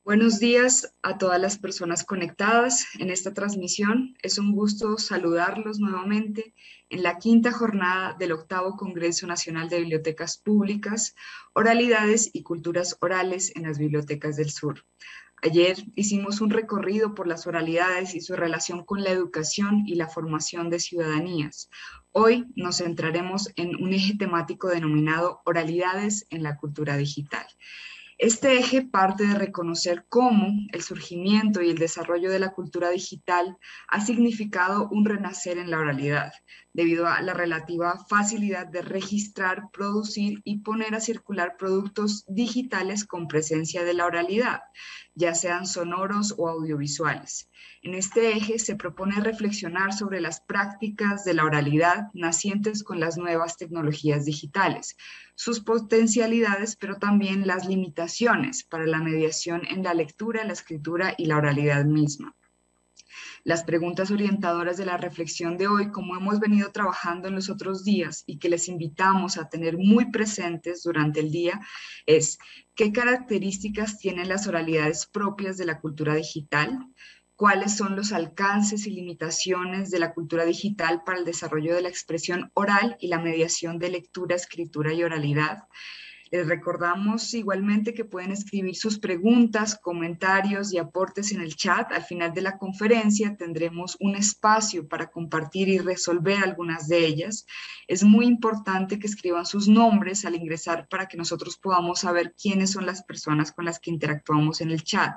Buenos días a todas las personas conectadas en esta transmisión. Es un gusto saludarlos nuevamente en la quinta jornada del octavo Congreso Nacional de Bibliotecas Públicas, Oralidades y Culturas Orales en las Bibliotecas del Sur. Ayer hicimos un recorrido por las oralidades y su relación con la educación y la formación de ciudadanías. Hoy nos centraremos en un eje temático denominado Oralidades en la Cultura Digital. Este eje parte de reconocer cómo el surgimiento y el desarrollo de la cultura digital ha significado un renacer en la oralidad, debido a la relativa facilidad de registrar, producir y poner a circular productos digitales con presencia de la oralidad, ya sean sonoros o audiovisuales. En este eje se propone reflexionar sobre las prácticas de la oralidad nacientes con las nuevas tecnologías digitales, sus potencialidades, pero también las limitaciones para la mediación en la lectura, la escritura y la oralidad misma. Las preguntas orientadoras de la reflexión de hoy, como hemos venido trabajando en los otros días y que les invitamos a tener muy presentes durante el día, es: ¿qué características tienen las oralidades propias de la cultura digital? ¿Cuáles son los alcances y limitaciones de la cultura digital para el desarrollo de la expresión oral y la mediación de lectura, escritura y oralidad? Les recordamos igualmente que pueden escribir sus preguntas, comentarios y aportes en el chat. Al final de la conferencia tendremos un espacio para compartir y resolver algunas de ellas. Es muy importante que escriban sus nombres al ingresar para que nosotros podamos saber quiénes son las personas con las que interactuamos en el chat.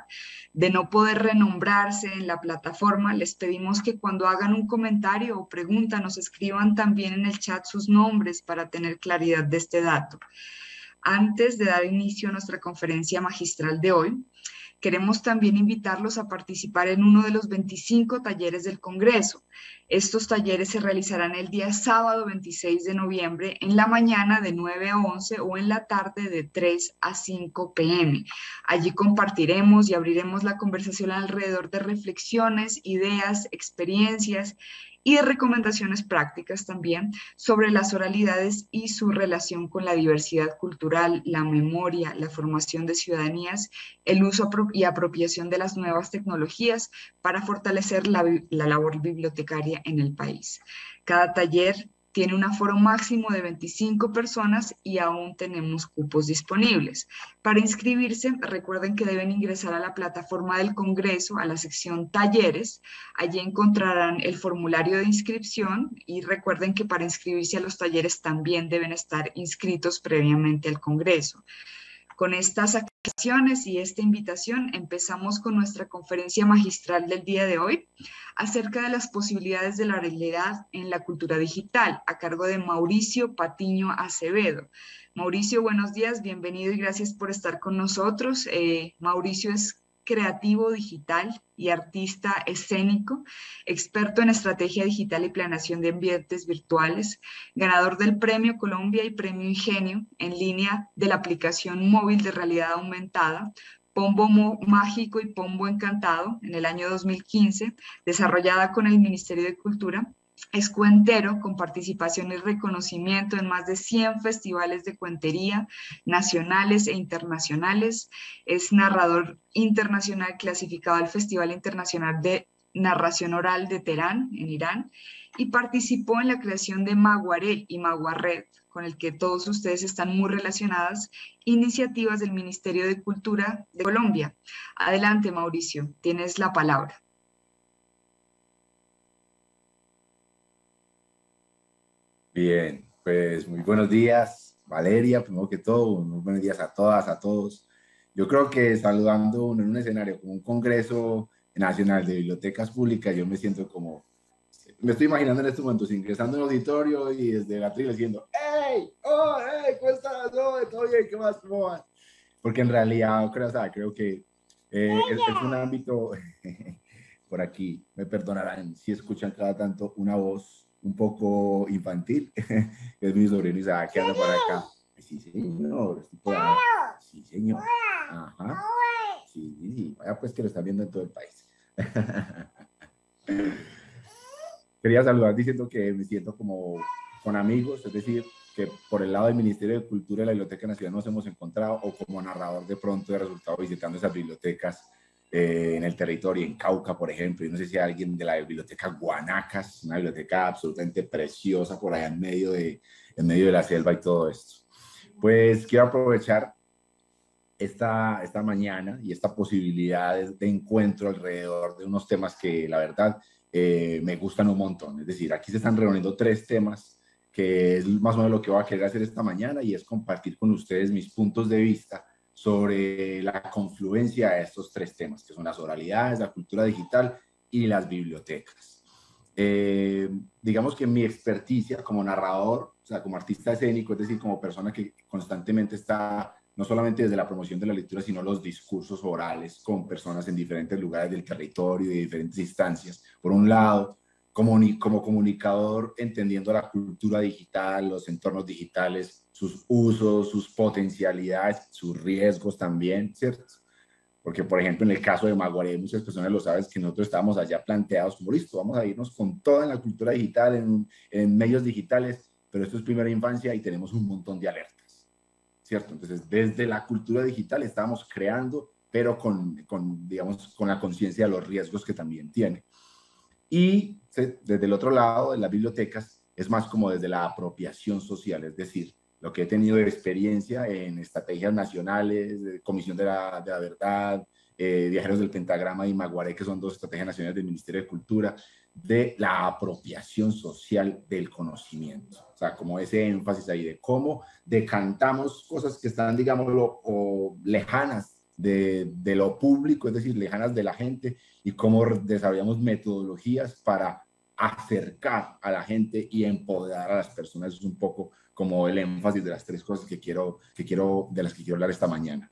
De no poder renombrarse en la plataforma, les pedimos que cuando hagan un comentario o pregunta nos escriban también en el chat sus nombres para tener claridad de este dato. Antes de dar inicio a nuestra conferencia magistral de hoy, queremos también invitarlos a participar en uno de los 25 talleres del Congreso. Estos talleres se realizarán el día sábado 26 de noviembre en la mañana de 9 a 11 o en la tarde de 3 a 5 p.m. Allí compartiremos y abriremos la conversación alrededor de reflexiones, ideas, experiencias y de recomendaciones prácticas también sobre las oralidades y su relación con la diversidad cultural, la memoria, la formación de ciudadanías, el uso y apropiación de las nuevas tecnologías para fortalecer la labor bibliotecaria en el país. Cada taller tiene un aforo máximo de 25 personas y aún tenemos cupos disponibles. Para inscribirse, recuerden que deben ingresar a la plataforma del Congreso, a la sección Talleres. Allí encontrarán el formulario de inscripción y recuerden que para inscribirse a los talleres también deben estar inscritos previamente al Congreso. Con estas aclaraciones y esta invitación empezamos con nuestra conferencia magistral del día de hoy acerca de las posibilidades de la oralidad en la cultura digital, a cargo de Mauricio Patiño Acevedo. Mauricio, buenos días, bienvenido y gracias por estar con nosotros. Mauricio es creativo digital y artista escénico, experto en estrategia digital y planeación de ambientes virtuales, ganador del Premio Colombia y Premio Ingenio en línea de la aplicación móvil de realidad aumentada, Pombo Mágico y Pombo Encantado en el año 2015, desarrollada con el Ministerio de Cultura. Es cuentero con participación y reconocimiento en más de 100 festivales de cuentería nacionales e internacionales. Es narrador internacional clasificado al Festival Internacional de Narración Oral de Teherán, en Irán, y participó en la creación de Maguaré y Maguarred, con el que todos ustedes están muy relacionadas, iniciativas del Ministerio de Cultura de Colombia. Adelante, Mauricio, tienes la palabra. Bien, pues muy buenos días, Valeria, primero que todo, muy buenos días a todas, a todos. Yo creo que saludando en un escenario como un Congreso Nacional de Bibliotecas Públicas, yo me siento como, me estoy imaginando en estos momentos ingresando en un auditorio y desde la tribuna diciendo, ¡Hey! ¡Oh, hey! ¿Cómo estás? ¡Oh, todo bien! ¿Qué más? ¿Cómo vas? Porque en realidad, creo que es un ámbito, por aquí, me perdonarán si escuchan cada tanto una voz un poco infantil, que es mi sobrino Isaac que anda por acá. Sí, señor, estoy por ahí. Sí, señor. Ajá. Sí, sí, vaya pues que lo está viendo en todo el país. Quería saludar diciendo que me siento como con amigos, es decir, que por el lado del Ministerio de Cultura y la Biblioteca Nacional nos hemos encontrado, o como narrador de pronto he resultado visitando esas bibliotecas en el territorio, en Cauca, por ejemplo. Y no sé si hay alguien de la biblioteca Guanacas, una biblioteca absolutamente preciosa por allá en medio de la selva y todo esto. Pues quiero aprovechar esta mañana y esta posibilidad de encuentro alrededor de unos temas que la verdad me gustan un montón. Es decir, aquí se están reuniendo 3 temas que es más o menos lo que voy a querer hacer esta mañana, y es compartir con ustedes mis puntos de vista sobre la confluencia de estos 3 temas, que son las oralidades, la cultura digital y las bibliotecas. Digamos que mi experticia como narrador, o sea, como artista escénico, es decir, como persona que constantemente está no solamente desde la promoción de la lectura, sino los discursos orales con personas en diferentes lugares del territorio y de diferentes instancias. Por un lado, como comunicador, entendiendo la cultura digital, los entornos digitales, sus usos, sus potencialidades, sus riesgos también, ¿cierto? Porque, por ejemplo, en el caso de Maguaré, muchas personas lo saben, que nosotros estábamos allá planteados como, listo, vamos a irnos con toda en la cultura digital, en medios digitales, pero esto es primera infancia y tenemos un montón de alertas, ¿cierto? Entonces, desde la cultura digital estábamos creando, pero digamos, con la conciencia de los riesgos que también tiene. Y desde el otro lado, de las bibliotecas, es más como desde la apropiación social, es decir, lo que he tenido de experiencia en estrategias nacionales, de Comisión de la Verdad, Viajeros del Pentagrama y Maguaré, que son 2 estrategias nacionales del Ministerio de Cultura, de la apropiación social del conocimiento. O sea, como ese énfasis ahí de cómo decantamos cosas que están, digámoslo, o lejanas de lo público, es decir, lejanas de la gente, y cómo desarrollamos metodologías para acercar a la gente y empoderar a las personas. Eso es un poco como el énfasis de las 3 cosas de las que quiero hablar esta mañana.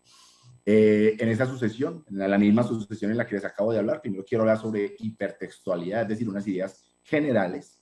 En esa sucesión, en la misma sucesión en la que les acabo de hablar, primero quiero hablar sobre hipertextualidad, es decir, unas ideas generales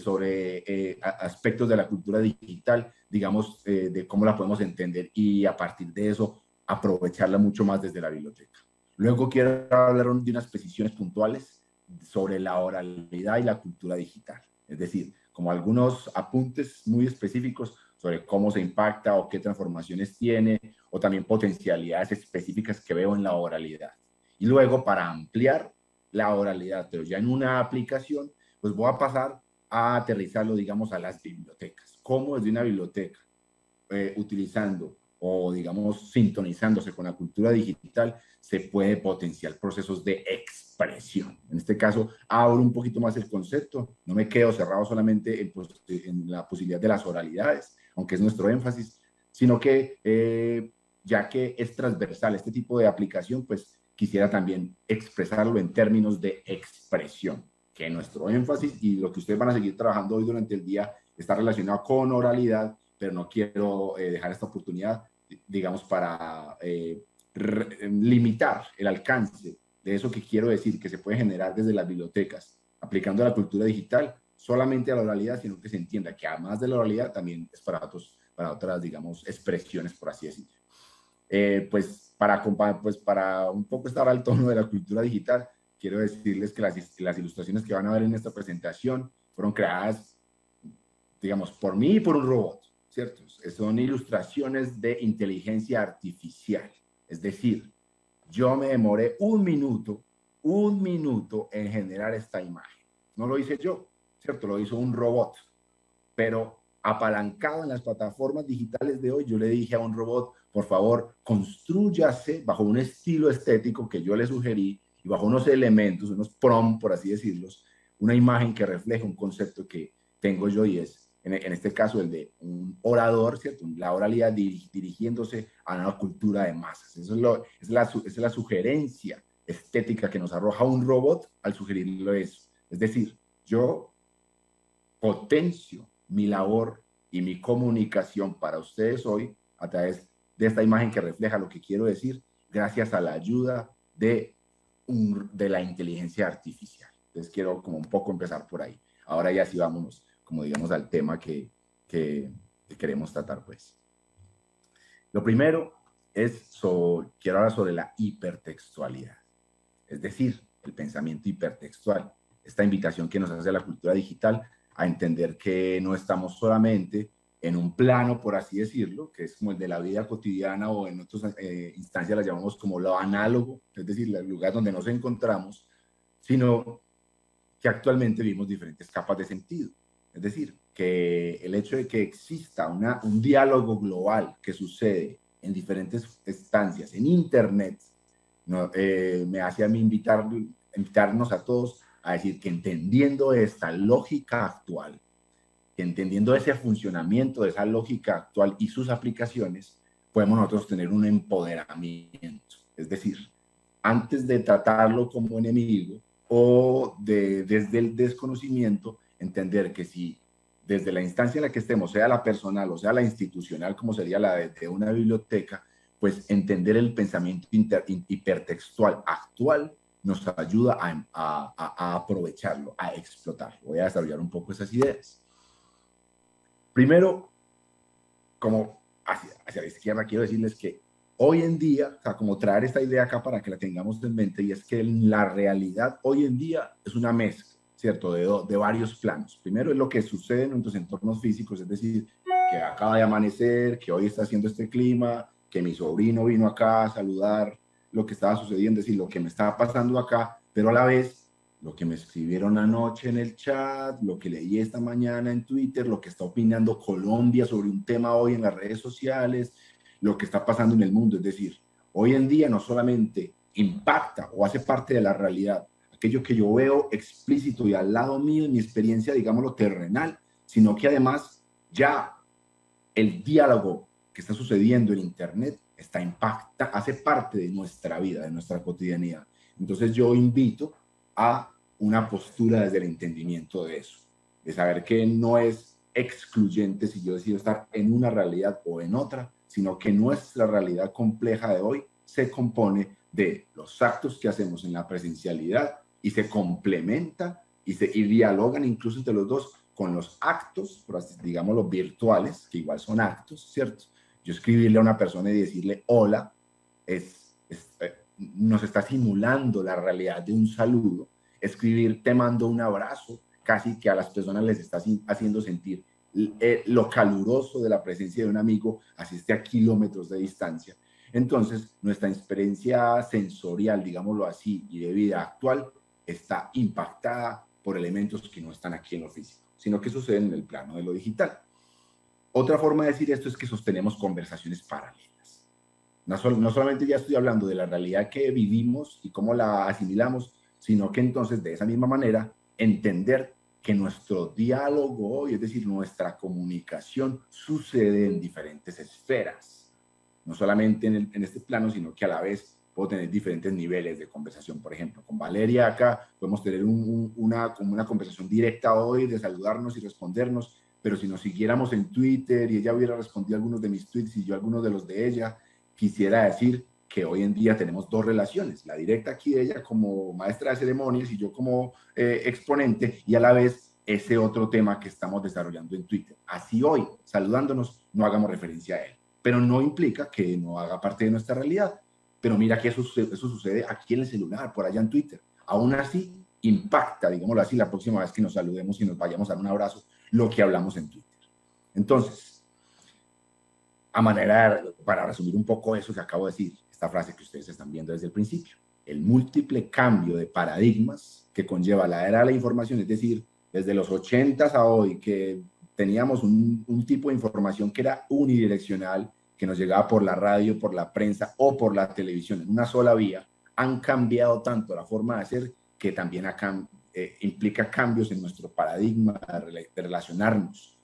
sobre aspectos de la cultura digital, digamos, de cómo la podemos entender, y a partir de eso aprovecharla mucho más desde la biblioteca. Luego quiero hablar de unas precisiones puntuales sobre la oralidad y la cultura digital, es decir, como algunos apuntes muy específicos sobre cómo se impacta o qué transformaciones tiene, o también potencialidades específicas que veo en la oralidad. Y luego, para ampliar la oralidad, pero ya en una aplicación, pues voy a pasar a aterrizarlo, digamos, a las bibliotecas. ¿Cómo desde una biblioteca, utilizando o, digamos, sintonizándose con la cultura digital, se puede potenciar procesos de expresión? En este caso, abro un poquito más el concepto, no me quedo cerrado solamente en la posibilidad de las oralidades, aunque es nuestro énfasis, sino que, ya que es transversal este tipo de aplicación, pues quisiera también expresarlo en términos de expresión, que nuestro énfasis y lo que ustedes van a seguir trabajando hoy durante el día está relacionado con oralidad, pero no quiero dejar esta oportunidad, digamos, para limitar el alcance de eso que quiero decir, que se puede generar desde las bibliotecas, aplicando la cultura digital solamente a la oralidad, sino que se entienda que además de la oralidad también es para otras, digamos, expresiones, por así decirlo. Pues para un poco estar al tono de la cultura digital, quiero decirles que las ilustraciones que van a ver en esta presentación fueron creadas, digamos, por mí y por un robot, ¿cierto? Son ilustraciones de inteligencia artificial. Es decir, yo me demoré un minuto en generar esta imagen. No lo hice yo, ¿cierto? Lo hizo un robot. Pero apalancado en las plataformas digitales de hoy, yo le dije a un robot, por favor, constrúyase bajo un estilo estético que yo le sugerí y bajo unos elementos, unos prompts, por así decirlos, una imagen que refleje un concepto que tengo yo, y es, en este caso, el de un orador, ¿cierto? La oralidad dirigiéndose a una cultura de masas. Eso es la sugerencia estética que nos arroja un robot al sugerirlo eso. Es decir, yo potencio mi labor y mi comunicación para ustedes hoy a través de esta imagen que refleja lo que quiero decir, gracias a la ayuda de la inteligencia artificial. Entonces quiero como un poco empezar por ahí. Ahora ya sí vámonos, como digamos, al tema que queremos tratar, pues. Lo primero quiero hablar sobre la hipertextualidad, es decir, el pensamiento hipertextual, esta invitación que nos hace la cultura digital a entender que no estamos solamente en un plano, por así decirlo, que es como el de la vida cotidiana, o en otras instancias la llamamos como lo análogo, es decir, el lugar donde nos encontramos, sino que actualmente vivimos diferentes capas de sentido. Es decir, que el hecho de que exista un diálogo global que sucede en diferentes instancias, en Internet, no, me hace a mí invitarnos a todos a decir que entendiendo esta lógica actual, que entendiendo ese funcionamiento de esa lógica actual y sus aplicaciones, podemos nosotros tener un empoderamiento. Es decir, antes de tratarlo como enemigo o desde el desconocimiento, entender que si desde la instancia en la que estemos, sea la personal o sea la institucional, como sería la de una biblioteca, pues entender el pensamiento hipertextual actual nos ayuda a aprovecharlo, a explotarlo. Voy a desarrollar un poco esas ideas. Primero, como hacia la izquierda, quiero decirles que hoy en día, o sea, como traer esta idea acá para que la tengamos en mente, y es que la realidad hoy en día es una mezcla, ¿cierto? De varios planos. Primero es lo que sucede en nuestros entornos físicos, es decir, que acaba de amanecer, que hoy está haciendo este clima, que mi sobrino vino acá a saludar lo que estaba sucediendo, es decir, lo que me estaba pasando acá, pero a la vez lo que me escribieron anoche en el chat, lo que leí esta mañana en Twitter, lo que está opinando Colombia sobre un tema hoy en las redes sociales, lo que está pasando en el mundo. Es decir, hoy en día no solamente impacta o hace parte de la realidad aquello que yo veo explícito y al lado mío en mi experiencia, digámoslo, terrenal, sino que además ya el diálogo que está sucediendo en Internet hace parte de nuestra vida, de nuestra cotidianidad. Entonces yo invito a una postura desde el entendimiento de eso, de saber que no es excluyente si yo decido estar en una realidad o en otra, sino que nuestra realidad compleja de hoy se compone de los actos que hacemos en la presencialidad y se complementa y dialogan incluso entre los dos con los actos, digamos los virtuales, que igual son actos, ¿cierto? Yo escribirle a una persona y decirle hola, nos está simulando la realidad de un saludo. Escribir te mando un abrazo, casi que a las personas les está haciendo sentir lo caluroso de la presencia de un amigo, así esté a kilómetros de distancia. Entonces, nuestra experiencia sensorial, digámoslo así, y de vida actual, está impactada por elementos que no están aquí en lo físico, sino que suceden en el plano de lo digital. Otra forma de decir esto es que sostenemos conversaciones paralelas. No solamente ya estoy hablando de la realidad que vivimos y cómo la asimilamos, sino que entonces de esa misma manera entender que nuestro diálogo, es decir, nuestra comunicación sucede en diferentes esferas. No solamente en este plano, sino que a la vez puedo tener diferentes niveles de conversación. Por ejemplo, con Valeria acá podemos tener una conversación directa hoy de saludarnos y respondernos, pero si nos siguiéramos en Twitter y ella hubiera respondido algunos de mis tweets y yo algunos de los de ella, quisiera decir que hoy en día tenemos dos relaciones, la directa aquí de ella como maestra de ceremonias y yo como exponente, y a la vez ese otro tema que estamos desarrollando en Twitter. Así hoy, saludándonos, no hagamos referencia a él, pero no implica que no haga parte de nuestra realidad. Pero mira que eso sucede aquí en el celular, por allá en Twitter. Aún así, impacta, digámoslo así, la próxima vez que nos saludemos y nos vayamos a dar un abrazo, lo que hablamos en Twitter. Entonces, para resumir un poco eso que acabo de decir, esta frase que ustedes están viendo desde el principio, el múltiple cambio de paradigmas que conlleva la era de la información, es decir, desde los 80s a hoy, que teníamos un tipo de información que era unidireccional, que nos llegaba por la radio, por la prensa o por la televisión en una sola vía, han cambiado tanto la forma de hacer que también implica cambios en nuestro paradigma de relacionarnos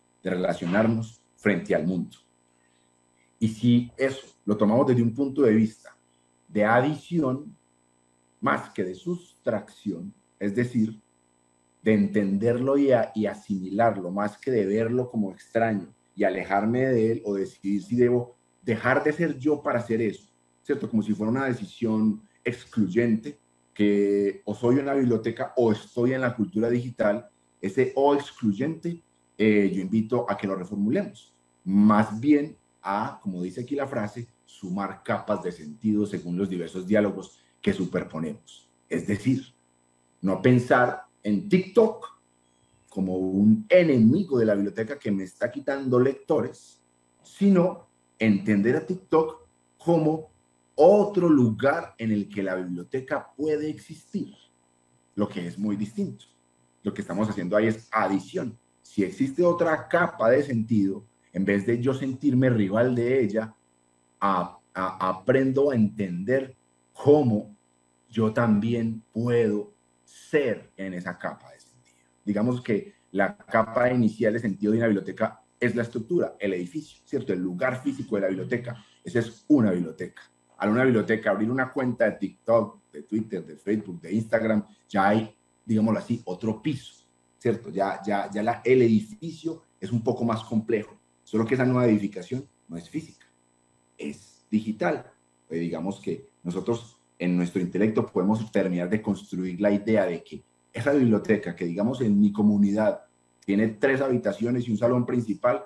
frente al mundo. Y si eso lo tomamos desde un punto de vista de adición, más que de sustracción, es decir, de entenderlo y asimilarlo, más que de verlo como extraño y alejarme de él o decidir si debo dejar de ser yo para hacer eso, ¿cierto? Como si fuera una decisión excluyente, que o soy una biblioteca o estoy en la cultura digital, ese o excluyente, yo invito a que lo reformulemos. Más bien a, como dice aquí la frase, sumar capas de sentido según los diversos diálogos que superponemos. Es decir, no pensar en TikTok como un enemigo de la biblioteca que me está quitando lectores, sino entender a TikTok como otro lugar en el que la biblioteca puede existir, lo que es muy distinto. Lo que estamos haciendo ahí es adición. Si existe otra capa de sentido, en vez de yo sentirme rival de ella, aprendo a entender cómo yo también puedo ser en esa capa de sentido. Digamos que la capa inicial de sentido de una biblioteca es la estructura, el edificio, ¿cierto? El lugar físico de la biblioteca. Esa es una biblioteca. Al una biblioteca, abrir una cuenta de TikTok, de Twitter, de Facebook, de Instagram, ya hay, digámoslo así, otro piso, ¿cierto? El edificio es un poco más complejo, solo que esa nueva edificación no es física, es digital. Digamos que nosotros en nuestro intelecto podemos terminar de construir la idea de que esa biblioteca que, digamos, en mi comunidad tiene 3 habitaciones y un salón principal,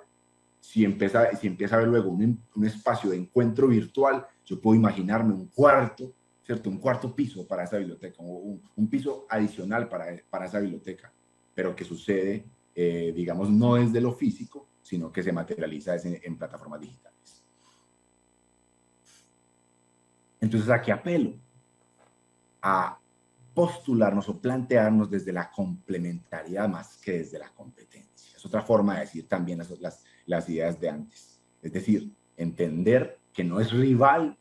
si empieza a haber luego un espacio de encuentro virtual, yo puedo imaginarme un cuarto, ¿cierto? Un cuarto piso para esa biblioteca, o un piso adicional para esa biblioteca, pero que sucede, digamos, no desde lo físico, sino que se materializa en plataformas digitales. Entonces, ¿a qué apelo? A postularnos o plantearnos desde la complementariedad más que desde la competencia. Es otra forma de decir también las ideas de antes. Es decir, entender que no es rival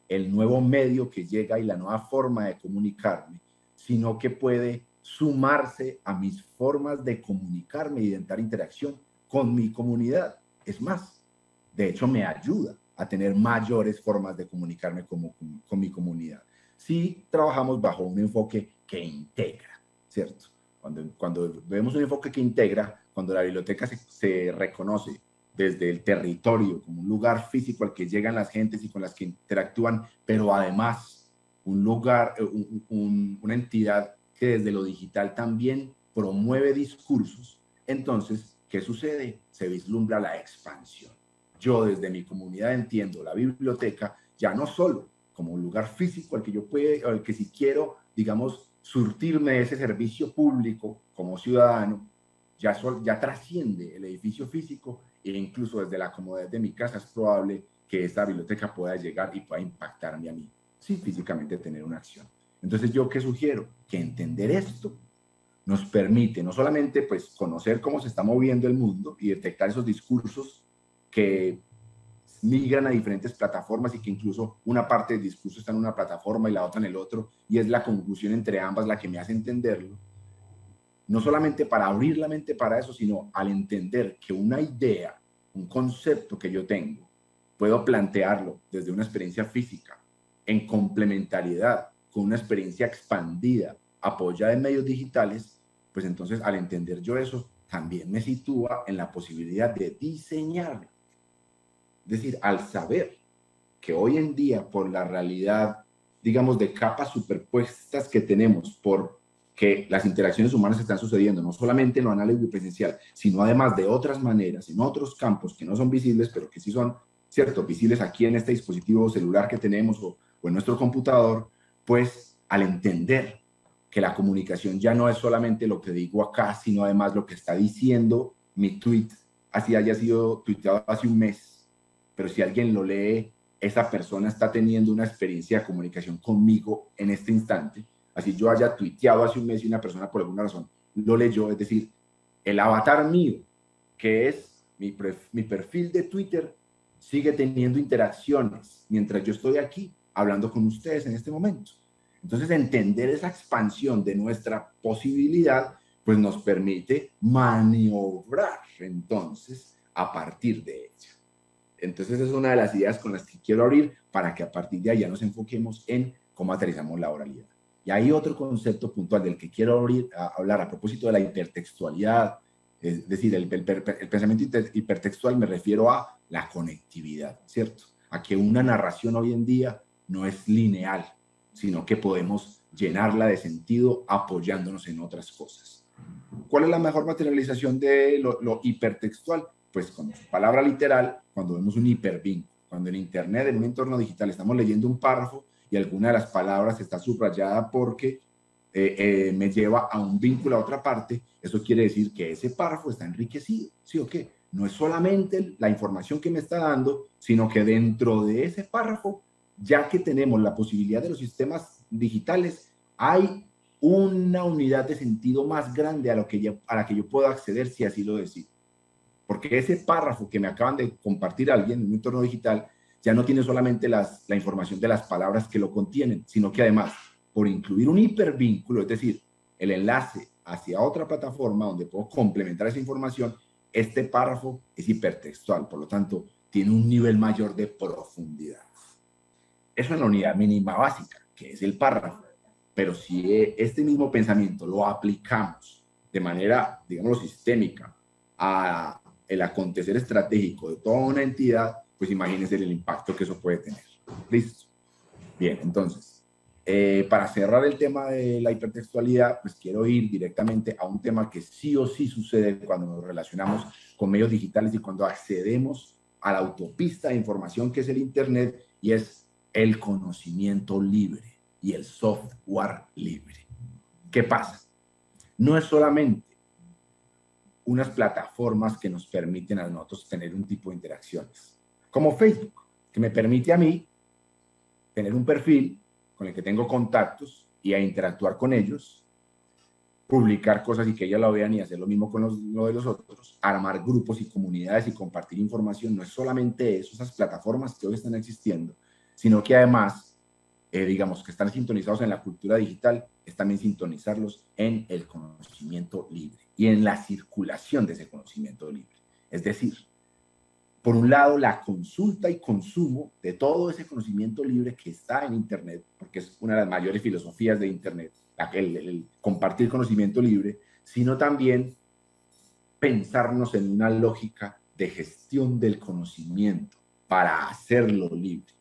el nuevo medio que llega y la nueva forma de comunicarme, sino que puede sumarse a mis formas de comunicarme y de entrar en interacción con mi comunidad. Es más, de hecho me ayuda a tener mayores formas de comunicarme con mi comunidad. Si trabajamos bajo un enfoque que integra, ¿cierto? Cuando vemos un enfoque que integra, cuando la biblioteca se reconoce desde el territorio como un lugar físico al que llegan las gentes y con las que interactúan, pero además un lugar, una entidad que desde lo digital también promueve discursos, entonces, ¿qué sucede? Se vislumbra la expansión. Yo desde mi comunidad entiendo la biblioteca ya no solo como un lugar físico al que si quiero, digamos, surtirme ese servicio público como ciudadano, ya trasciende el edificio físico e incluso desde la comodidad de mi casa es probable que esta biblioteca pueda llegar y pueda impactarme a mí, sin físicamente tener una acción. Entonces, ¿yo qué sugiero? Que entender esto nos permite no solamente pues, conocer cómo se está moviendo el mundo y detectar esos discursos que migran a diferentes plataformas y que incluso una parte del discurso está en una plataforma y la otra en el otro, y es la conjunción entre ambas la que me hace entenderlo, no solamente para abrir la mente para eso, sino al entender que una idea, un concepto que yo tengo, puedo plantearlo desde una experiencia física, en complementariedad, con una experiencia expandida, apoyada en medios digitales, pues entonces al entender yo eso, también me sitúa en la posibilidad de diseñarlo. Es decir, al saber que hoy en día, por la realidad, digamos, de capas superpuestas que tenemos, por que las interacciones humanas están sucediendo, no solamente en lo análogo y presencial, sino además de otras maneras, en otros campos que no son visibles, pero que sí son, cierto, visibles aquí en este dispositivo celular que tenemos o en nuestro computador, pues al entender que la comunicación ya no es solamente lo que digo acá, sino además lo que está diciendo mi tweet, así haya sido tuiteado hace un mes, pero si alguien lo lee, esa persona está teniendo una experiencia de comunicación conmigo en este instante. Así yo haya tuiteado hace un mes y una persona por alguna razón lo leyó, es decir, el avatar mío, que es mi perfil de Twitter, sigue teniendo interacciones mientras yo estoy aquí hablando con ustedes en este momento. Entonces, entender esa expansión de nuestra posibilidad, pues nos permite maniobrar entonces a partir de ella. Entonces, es una de las ideas con las que quiero abrir para que a partir de ahí ya nos enfoquemos en cómo aterrizamos la oralidad. Y hay otro concepto puntual del que quiero hablar a propósito de la hipertextualidad, es decir, el pensamiento hipertextual me refiero a la conectividad, ¿cierto? A que una narración hoy en día no es lineal, sino que podemos llenarla de sentido apoyándonos en otras cosas. ¿Cuál es la mejor materialización de lo hipertextual? Pues con su palabra literal, cuando vemos un hipervínculo, cuando en Internet, en un entorno digital, estamos leyendo un párrafo y alguna de las palabras está subrayada porque me lleva a un vínculo a otra parte, eso quiere decir que ese párrafo está enriquecido, ¿sí o qué? No es solamente la información que me está dando, sino que dentro de ese párrafo, ya que tenemos la posibilidad de los sistemas digitales, hay una unidad de sentido más grande a la que yo puedo acceder si así lo decido. Porque ese párrafo que me acaban de compartir alguien en un entorno digital ya no tiene solamente la información de las palabras que lo contienen, sino que además, por incluir un hipervínculo, es decir, el enlace hacia otra plataforma donde puedo complementar esa información, este párrafo es hipertextual, por lo tanto, tiene un nivel mayor de profundidad. Eso es la unidad mínima básica, que es el párrafo. Pero si este mismo pensamiento lo aplicamos de manera, digamos, sistémica a el acontecer estratégico de toda una entidad, pues imagínense el impacto que eso puede tener. ¿Listo? Bien, entonces, para cerrar el tema de la hipertextualidad, pues quiero ir directamente a un tema que sí o sí sucede cuando nos relacionamos con medios digitales y cuando accedemos a la autopista de información que es el Internet, y es el conocimiento libre y el software libre. ¿Qué pasa? No es solamente unas plataformas que nos permiten a nosotros tener un tipo de interacciones, como Facebook, que me permite a mí tener un perfil con el que tengo contactos y a interactuar con ellos, publicar cosas y que ellos lo vean y hacer lo mismo con lo de los otros, armar grupos y comunidades y compartir información. No es solamente eso, esas plataformas que hoy están existiendo, sino que además, digamos, que están sintonizados en la cultura digital, es también sintonizarlos en el conocimiento libre y en la circulación de ese conocimiento libre. Es decir, por un lado, la consulta y consumo de todo ese conocimiento libre que está en Internet, porque es una de las mayores filosofías de Internet, el compartir conocimiento libre, sino también pensarnos en una lógica de gestión del conocimiento para hacerlo libre,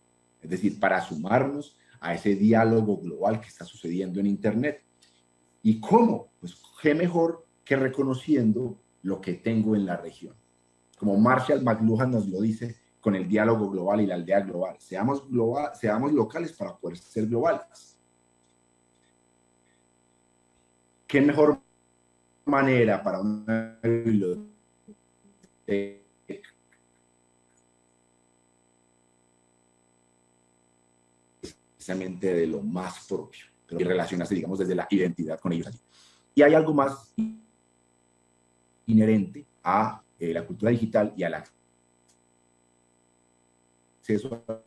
es decir, para sumarnos a ese diálogo global que está sucediendo en Internet. ¿Y cómo? Pues qué mejor que reconociendo lo que tengo en la región. Como Marshall McLuhan nos lo dice con el diálogo global y la aldea global. Seamos locales para poder ser globales. ¿Qué mejor manera para una biblioteca precisamente de lo más propio, pero que relacionarse, digamos, desde la identidad con ellos allí? Y hay algo más inherente a la cultura digital y al acceso a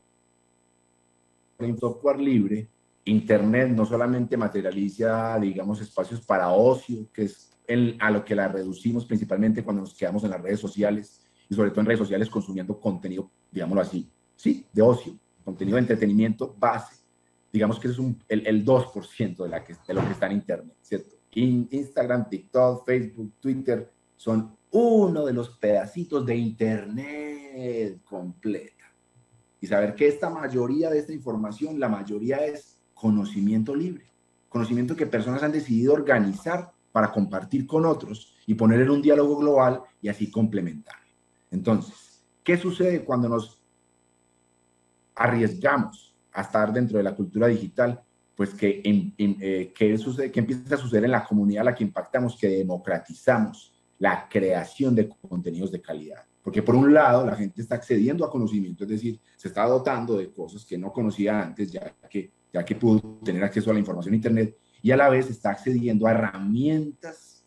software libre. Internet no solamente materializa, digamos, espacios para ocio, que es a lo que la reducimos principalmente cuando nos quedamos en las redes sociales, y sobre todo en redes sociales consumiendo contenido, digámoslo así, sí, de ocio, contenido de entretenimiento base. Digamos que es el 2% de lo que está en Internet, ¿cierto? Instagram, TikTok, Facebook, Twitter son uno de los pedacitos de Internet completa. Y saber que esta mayoría de esta información, la mayoría es conocimiento libre, conocimiento que personas han decidido organizar para compartir con otros y poner en un diálogo global y así complementar. Entonces, ¿qué sucede cuando nos arriesgamos a estar dentro de la cultura digital? Pues que empieza a suceder en la comunidad a la que impactamos, que democratizamos la creación de contenidos de calidad. Porque por un lado la gente está accediendo a conocimiento, es decir, se está dotando de cosas que no conocía antes, ya que pudo tener acceso a la información en Internet, y a la vez está accediendo a herramientas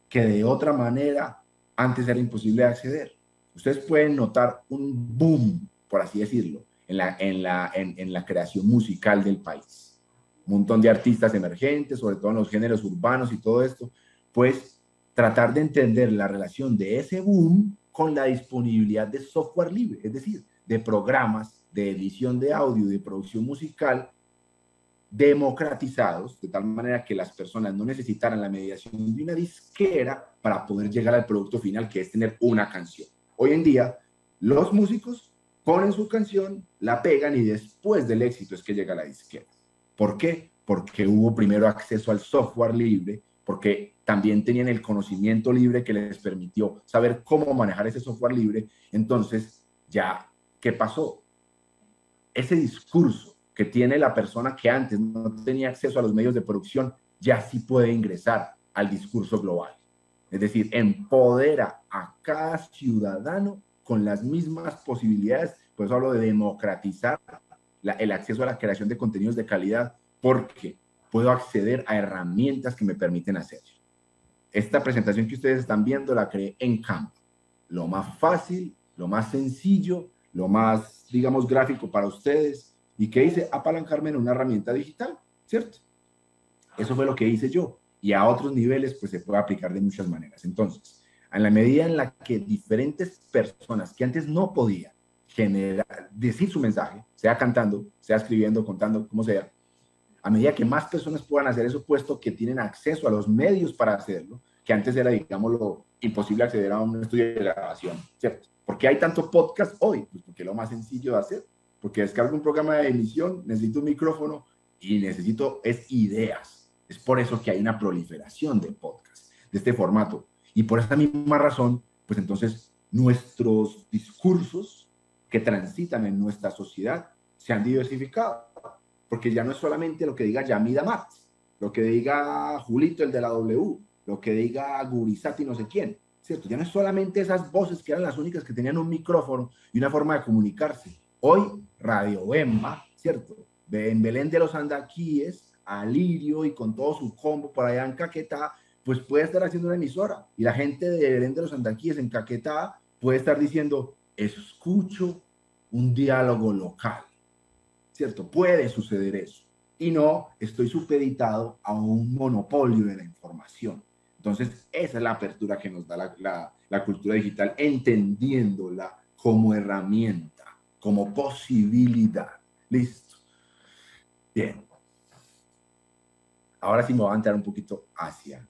que de otra manera antes era imposible acceder. Ustedes pueden notar un boom, por así decirlo, en la creación musical del país. Un montón de artistas emergentes, sobre todo en los géneros urbanos y todo esto, pues tratar de entender la relación de ese boom con la disponibilidad de software libre, es decir, de programas de edición de audio y de producción musical democratizados, de tal manera que las personas no necesitaran la mediación de una disquera para poder llegar al producto final, que es tener una canción. Hoy en día, los músicos ponen su canción, la pegan y después del éxito es que llega la disquera. ¿Por qué? Porque hubo primero acceso al software libre, porque también tenían el conocimiento libre que les permitió saber cómo manejar ese software libre. Entonces, ya, ¿qué pasó? Ese discurso que tiene la persona que antes no tenía acceso a los medios de producción, ya sí puede ingresar al discurso global. Es decir, empodera a cada ciudadano con las mismas posibilidades. Por eso hablo de democratizar el acceso a la creación de contenidos de calidad, porque puedo acceder a herramientas que me permiten hacerlo. Esta presentación que ustedes están viendo la creé en Canva. Lo más fácil, lo más sencillo, lo más, digamos, gráfico para ustedes. ¿Y qué hice? Apalancarme en una herramienta digital, ¿cierto? Eso fue lo que hice yo. Y a otros niveles, pues se puede aplicar de muchas maneras. Entonces, en la medida en la que diferentes personas que antes no podían generar, decir su mensaje, sea cantando, sea escribiendo, contando, como sea, a medida que más personas puedan hacer eso, puesto que tienen acceso a los medios para hacerlo, que antes era, digámoslo, imposible acceder a un estudio de grabación, ¿cierto? ¿Por qué hay tanto podcast hoy? Pues porque es lo más sencillo de hacer. Porque descargo un programa de emisión, necesito un micrófono y necesito ideas. Es por eso que hay una proliferación de podcasts, de este formato. Y por esa misma razón, pues entonces nuestros discursos que transitan en nuestra sociedad se han diversificado. Porque ya no es solamente lo que diga Yamida Mats, lo que diga Julito, el de la W, lo que diga Gurizati, no sé quién, ¿cierto? Ya no es solamente esas voces que eran las únicas que tenían un micrófono y una forma de comunicarse. Hoy, Radio Bemba, ¿cierto? En Belén de los Andaquíes, Alirio y con todo su combo por allá en Caquetá, pues puede estar haciendo una emisora. Y la gente de Belén de los Andaquíes en Caquetá puede estar diciendo, escucho un diálogo local, ¿cierto? Puede suceder eso. Y no estoy supeditado a un monopolio de la información. Entonces, esa es la apertura que nos da la cultura digital, entendiéndola como herramienta, como posibilidad. ¿Listo? Bien. Ahora sí me voy a entrar un poquito hacia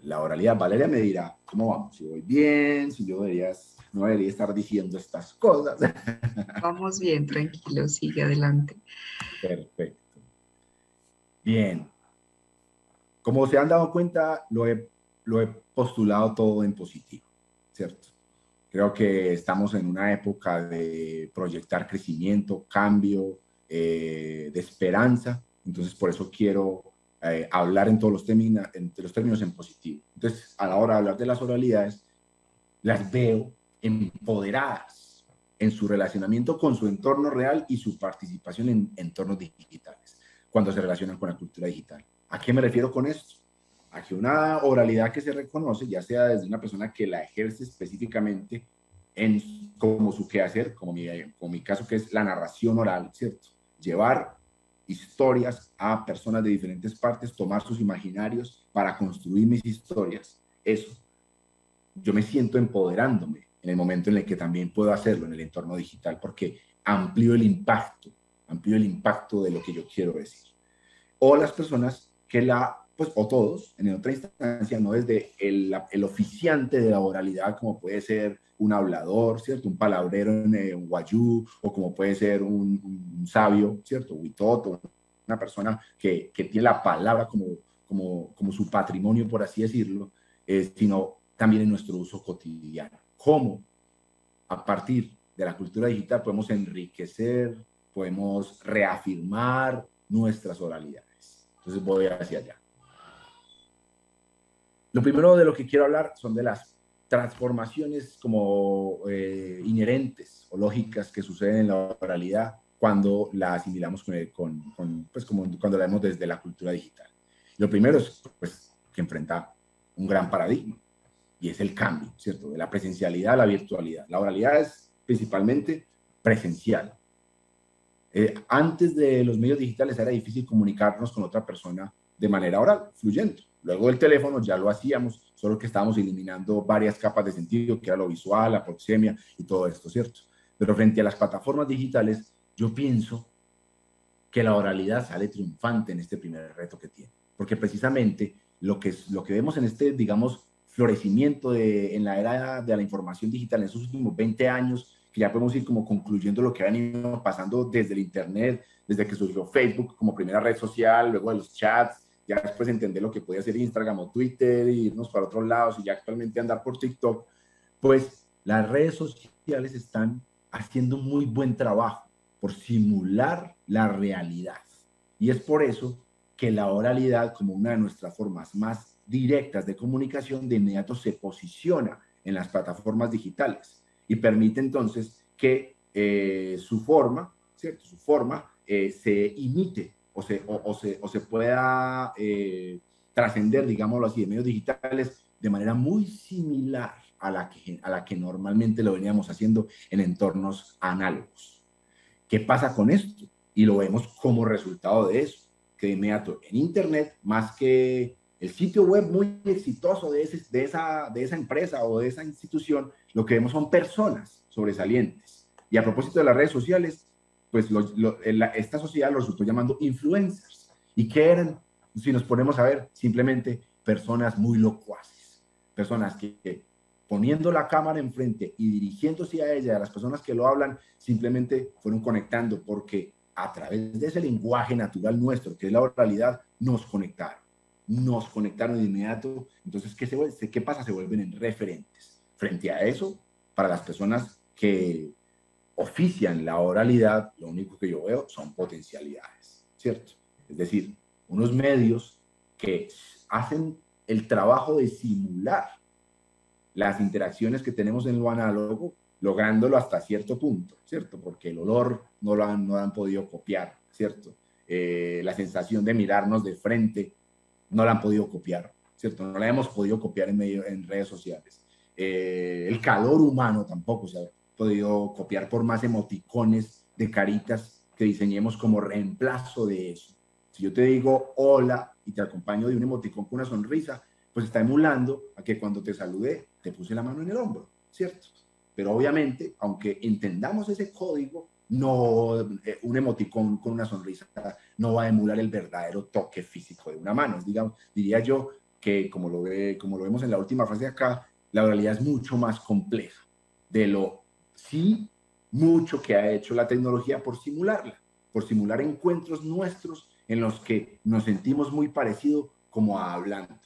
la oralidad. Valeria me dirá, ¿cómo vamos? Si voy bien, si yo no debería estar diciendo estas cosas. Vamos bien, tranquilo, sigue adelante. Perfecto. Bien. Como se han dado cuenta, lo he postulado todo en positivo, ¿cierto? Creo que estamos en una época de proyectar crecimiento, cambio, de esperanza. Entonces, por eso quiero hablar en todos los términos en positivo. Entonces, a la hora de hablar de las oralidades, las veo empoderadas en su relacionamiento con su entorno real y su participación en entornos digitales, cuando se relacionan con la cultura digital. ¿A qué me refiero con esto? A que una oralidad que se reconoce, ya sea desde una persona que la ejerce específicamente como su quehacer, como mi caso que es la narración oral, ¿cierto? Llevar historias a personas de diferentes partes, tomar sus imaginarios para construir mis historias. Eso, yo me siento empoderándome en el momento en el que también puedo hacerlo en el entorno digital, porque amplío el impacto de lo que yo quiero decir. O las personas que pues, o todos, en otra instancia, no desde el oficiante de la oralidad, como puede ser un hablador, ¿cierto? Un palabrero en un guayú, o como puede ser un sabio, ¿cierto? Huitoto, una persona que tiene la palabra como su patrimonio, por así decirlo, sino también en nuestro uso cotidiano. ¿Cómo? A partir de la cultura digital podemos enriquecer, podemos reafirmar nuestras oralidades. Entonces voy hacia allá. Lo primero de lo que quiero hablar son de las transformaciones como inherentes o lógicas que suceden en la oralidad cuando la asimilamos pues como cuando la vemos desde la cultura digital. Lo primero es pues, que enfrenta un gran paradigma y es el cambio, ¿cierto? De la presencialidad a la virtualidad. La oralidad es principalmente presencial. Antes de los medios digitales era difícil comunicarnos con otra persona de manera oral, fluyendo. Luego el teléfono ya lo hacíamos, solo que estábamos eliminando varias capas de sentido, que era lo visual, la proxemia y todo esto, ¿cierto? Pero frente a las plataformas digitales, yo pienso que la oralidad sale triunfante en este primer reto que tiene. Porque precisamente lo que vemos en este, digamos, florecimiento en la era de la información digital en esos últimos 20 años, que ya podemos ir como concluyendo lo que han ido pasando desde el Internet, desde que surgió Facebook como primera red social, luego de los chats, ya después entender lo que podía ser Instagram o Twitter, e irnos para otros lados y ya actualmente andar por TikTok, pues las redes sociales están haciendo un muy buen trabajo por simular la realidad. Y es por eso que la oralidad, como una de nuestras formas más directas de comunicación, de inmediato se posiciona en las plataformas digitales y permite entonces que su forma, ¿cierto? Su forma se imite o se pueda trascender, digámoslo así, de medios digitales de manera muy similar a la que normalmente lo veníamos haciendo en entornos análogos. ¿Qué pasa con esto? Y lo vemos como resultado de eso, que de inmediato en Internet, más que el sitio web muy exitoso de esa empresa o de esa institución, lo que vemos son personas sobresalientes. Y a propósito de las redes sociales, pues esta sociedad lo resultó llamando influencers. ¿Y qué eran? Si nos ponemos a ver, simplemente personas muy locuaces, personas que poniendo la cámara enfrente y dirigiéndose a ella, a las personas que lo hablan, simplemente fueron conectando, porque a través de ese lenguaje natural nuestro, que es la oralidad, nos conectaron de inmediato. Entonces, ¿qué pasa? Se vuelven en referentes. Frente a eso, para las personas que ofician la oralidad, lo único que yo veo son potencialidades, ¿cierto? Es decir, unos medios que hacen el trabajo de simular las interacciones que tenemos en lo análogo, lográndolo hasta cierto punto, ¿cierto? Porque el olor no lo han podido copiar, ¿cierto? La sensación de mirarnos de frente no la han podido copiar, ¿cierto? No la hemos podido copiar en redes sociales. El calor humano tampoco se ha podido copiar por más emoticones de caritas que diseñemos como reemplazo de eso. Si yo te digo hola y te acompaño de un emoticón con una sonrisa, pues está emulando a que cuando te saludé, te puse la mano en el hombro, ¿cierto? Pero obviamente, aunque entendamos ese código, no, un emoticón con una sonrisa no va a emular el verdadero toque físico de una mano. Digamos, diría yo que, como lo vemos en la última frase de acá, la realidad es mucho más compleja de lo sí mucho que ha hecho la tecnología por simularla, por simular encuentros nuestros en los que nos sentimos muy parecidos como hablando.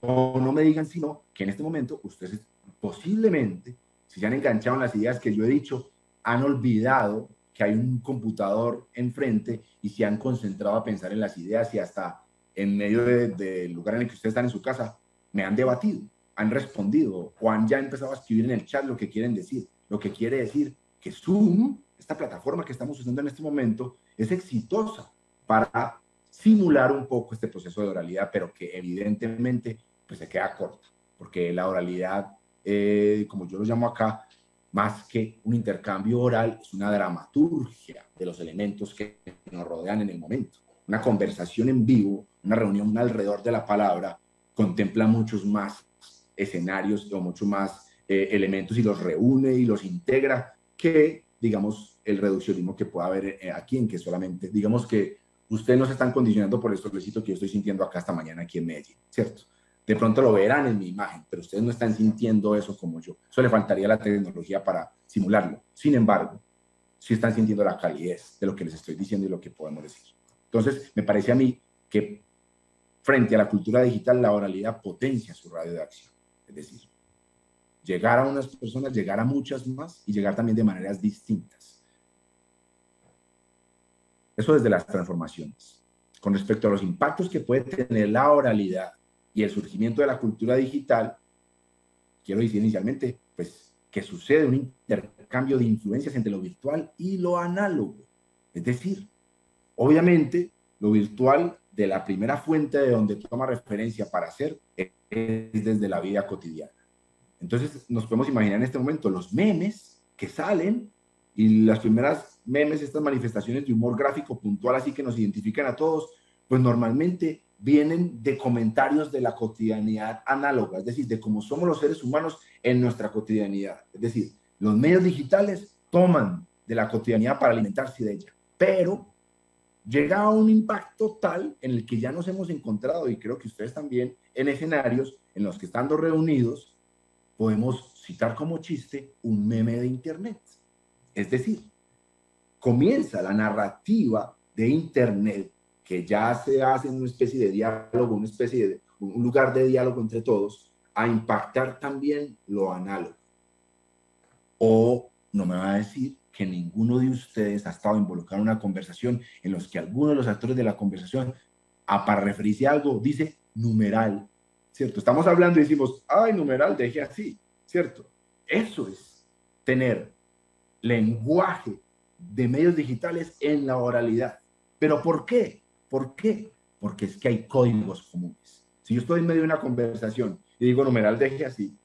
O no me digan sino que en este momento ustedes posiblemente, si se han enganchado en las ideas que yo he dicho, han olvidado que hay un computador enfrente y se han concentrado a pensar en las ideas, y hasta en medio del lugar en el que ustedes están en su casa, me han debatido, han respondido o han ya empezado a escribir en el chat lo que quieren decir. Lo que quiere decir que Zoom, esta plataforma que estamos usando en este momento, es exitosa para simular un poco este proceso de oralidad, pero que evidentemente pues, se queda corta, porque la oralidad, como yo lo llamo acá, más que un intercambio oral, es una dramaturgia de los elementos que nos rodean en el momento. Una conversación en vivo, una reunión alrededor de la palabra, contempla muchos más escenarios o muchos más elementos y los reúne y los integra que, digamos, el reduccionismo que pueda haber aquí, en que solamente, digamos que ustedes no se están condicionando por el solecito que yo estoy sintiendo acá esta mañana aquí en Medellín, ¿cierto? De pronto lo verán en mi imagen, pero ustedes no están sintiendo eso como yo. Eso le faltaría a la tecnología para simularlo. Sin embargo, sí están sintiendo la calidez de lo que les estoy diciendo y lo que podemos decir. Entonces, me parece a mí que frente a la cultura digital, la oralidad potencia su radio de acción. Es decir, llegar a unas personas, llegar a muchas más y llegar también de maneras distintas. Eso desde las transformaciones. Con respecto a los impactos que puede tener la oralidad y el surgimiento de la cultura digital, quiero decir inicialmente, pues, que sucede un intercambio de influencias entre lo virtual y lo análogo. Es decir, obviamente, lo virtual de la primera fuente de donde toma referencia para hacer es desde la vida cotidiana. Entonces, nos podemos imaginar en este momento los memes que salen y las primeras memes, estas manifestaciones de humor gráfico puntual, así que nos identifican a todos, pues normalmente vienen de comentarios de la cotidianidad análoga, es decir, de cómo somos los seres humanos en nuestra cotidianidad. Es decir, los medios digitales toman de la cotidianidad para alimentarse de ella, pero llega a un impacto tal en el que ya nos hemos encontrado, y creo que ustedes también, en escenarios en los que estando reunidos, podemos citar como chiste un meme de Internet. Es decir, comienza la narrativa de Internet, que ya se hace una especie de diálogo, una especie de un lugar de diálogo entre todos, a impactar también lo análogo. O no me va a decir que ninguno de ustedes ha estado involucrado en una conversación en los que alguno de los actores de la conversación para referirse a algo, dice numeral, ¿cierto? Estamos hablando y decimos, ay, numeral, deje así, ¿cierto? Eso es tener lenguaje de medios digitales en la oralidad. ¿Pero por qué? ¿Por qué? Porque es que hay códigos comunes. Si yo estoy en medio de una conversación y digo numeral, deje así,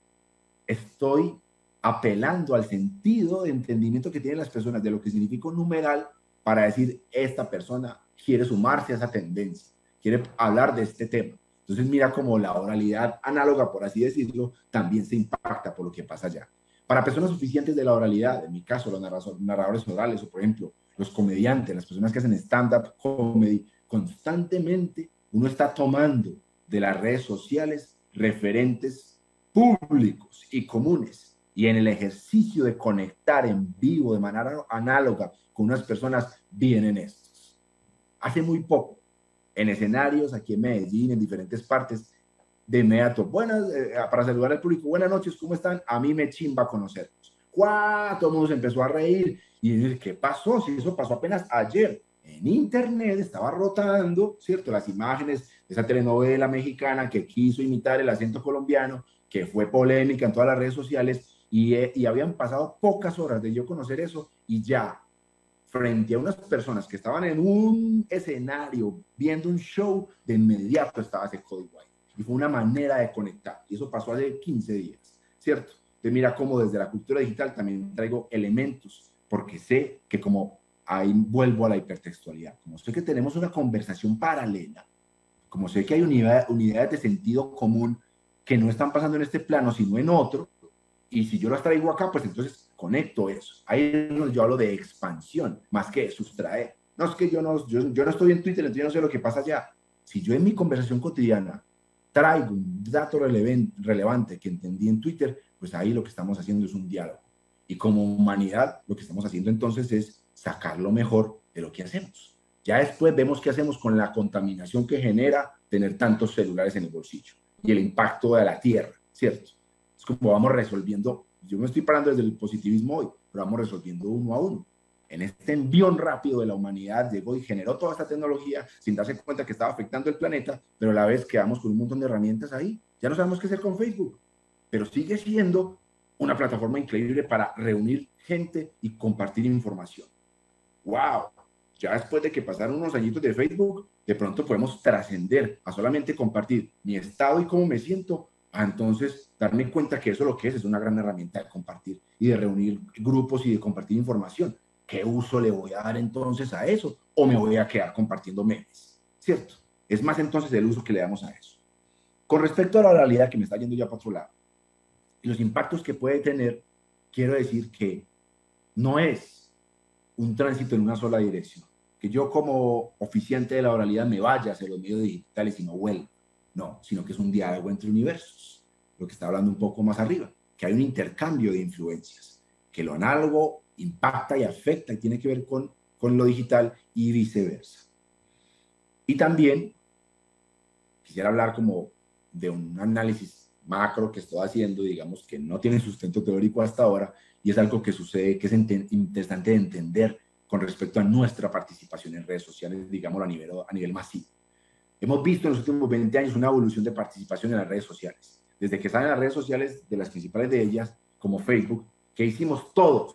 estoy apelando al sentido de entendimiento que tienen las personas de lo que significa un numeral para decir, esta persona quiere sumarse a esa tendencia, quiere hablar de este tema. Entonces mira cómo la oralidad análoga, por así decirlo, también se impacta por lo que pasa allá. Para personas suficientes de la oralidad, en mi caso los narradores orales o por ejemplo los comediantes, las personas que hacen stand-up comedy, constantemente uno está tomando de las redes sociales referentes públicos y comunes, y en el ejercicio de conectar en vivo de manera análoga con unas personas vienen estos. Hace muy poco, en escenarios aquí en Medellín, en diferentes partes, de inmediato, buenas, para saludar al público, buenas noches, ¿cómo están? A mí me chimba conocerlos. ¡Guau! Todo el mundo se empezó a reír y dice, ¿qué pasó? Si eso pasó apenas ayer. En internet estaba rotando, ¿cierto? Las imágenes de esa telenovela mexicana que quiso imitar el acento colombiano, que fue polémica en todas las redes sociales, y habían pasado pocas horas de yo conocer eso, y ya, frente a unas personas que estaban en un escenario viendo un show, de inmediato estaba ese código ahí. Y fue una manera de conectar. Y eso pasó hace 15 días, ¿cierto? Entonces mira cómo desde la cultura digital también traigo elementos, porque sé que como ahí vuelvo a la hipertextualidad, como sé que tenemos una conversación paralela, como sé que hay unidades de sentido común que no están pasando en este plano, sino en otro, y si yo las traigo acá, pues entonces conecto eso. Ahí es donde yo hablo de expansión, más que de sustraer. No, es que yo no estoy en Twitter, entonces yo no sé lo que pasa allá. Si yo en mi conversación cotidiana traigo un dato relevante que entendí en Twitter, pues ahí lo que estamos haciendo es un diálogo. Y como humanidad, lo que estamos haciendo entonces es sacar lo mejor de lo que hacemos. Ya después vemos qué hacemos con la contaminación que genera tener tantos celulares en el bolsillo y el impacto de la tierra, ¿cierto? Es como vamos resolviendo, yo me estoy parando desde el positivismo hoy, pero vamos resolviendo uno a uno. En este envión rápido de la humanidad llegó y generó toda esta tecnología sin darse cuenta que estaba afectando el planeta, pero a la vez quedamos con un montón de herramientas ahí. Ya no sabemos qué hacer con Facebook, pero sigue siendo una plataforma increíble para reunir gente y compartir información. ¡Wow! Ya después de que pasaron unos añitos de Facebook, de pronto podemos trascender a solamente compartir mi estado y cómo me siento, a entonces darme cuenta que eso lo que es una gran herramienta de compartir y de reunir grupos y de compartir información. ¿Qué uso le voy a dar entonces a eso? ¿O me voy a quedar compartiendo memes? ¿Cierto? Es más entonces el uso que le damos a eso. Con respecto a la realidad que me está yendo ya para otro lado, y los impactos que puede tener, quiero decir que no es un tránsito en una sola dirección. Que yo como oficiante de la oralidad me vaya hacia los medios digitales y no vuelva. No, sino que es un diálogo entre universos. Lo que está hablando un poco más arriba, que hay un intercambio de influencias, que lo análogo impacta y afecta y tiene que ver con lo digital y viceversa. Y también quisiera hablar como de un análisis macro que estoy haciendo, digamos, que no tiene sustento teórico hasta ahora, y es algo que sucede, que es interesante de entender con respecto a nuestra participación en redes sociales, digámoslo a nivel masivo. Hemos visto en los últimos 20 años una evolución de participación en las redes sociales. Desde que salen las redes sociales, de las principales de ellas, como Facebook, que hicimos todos,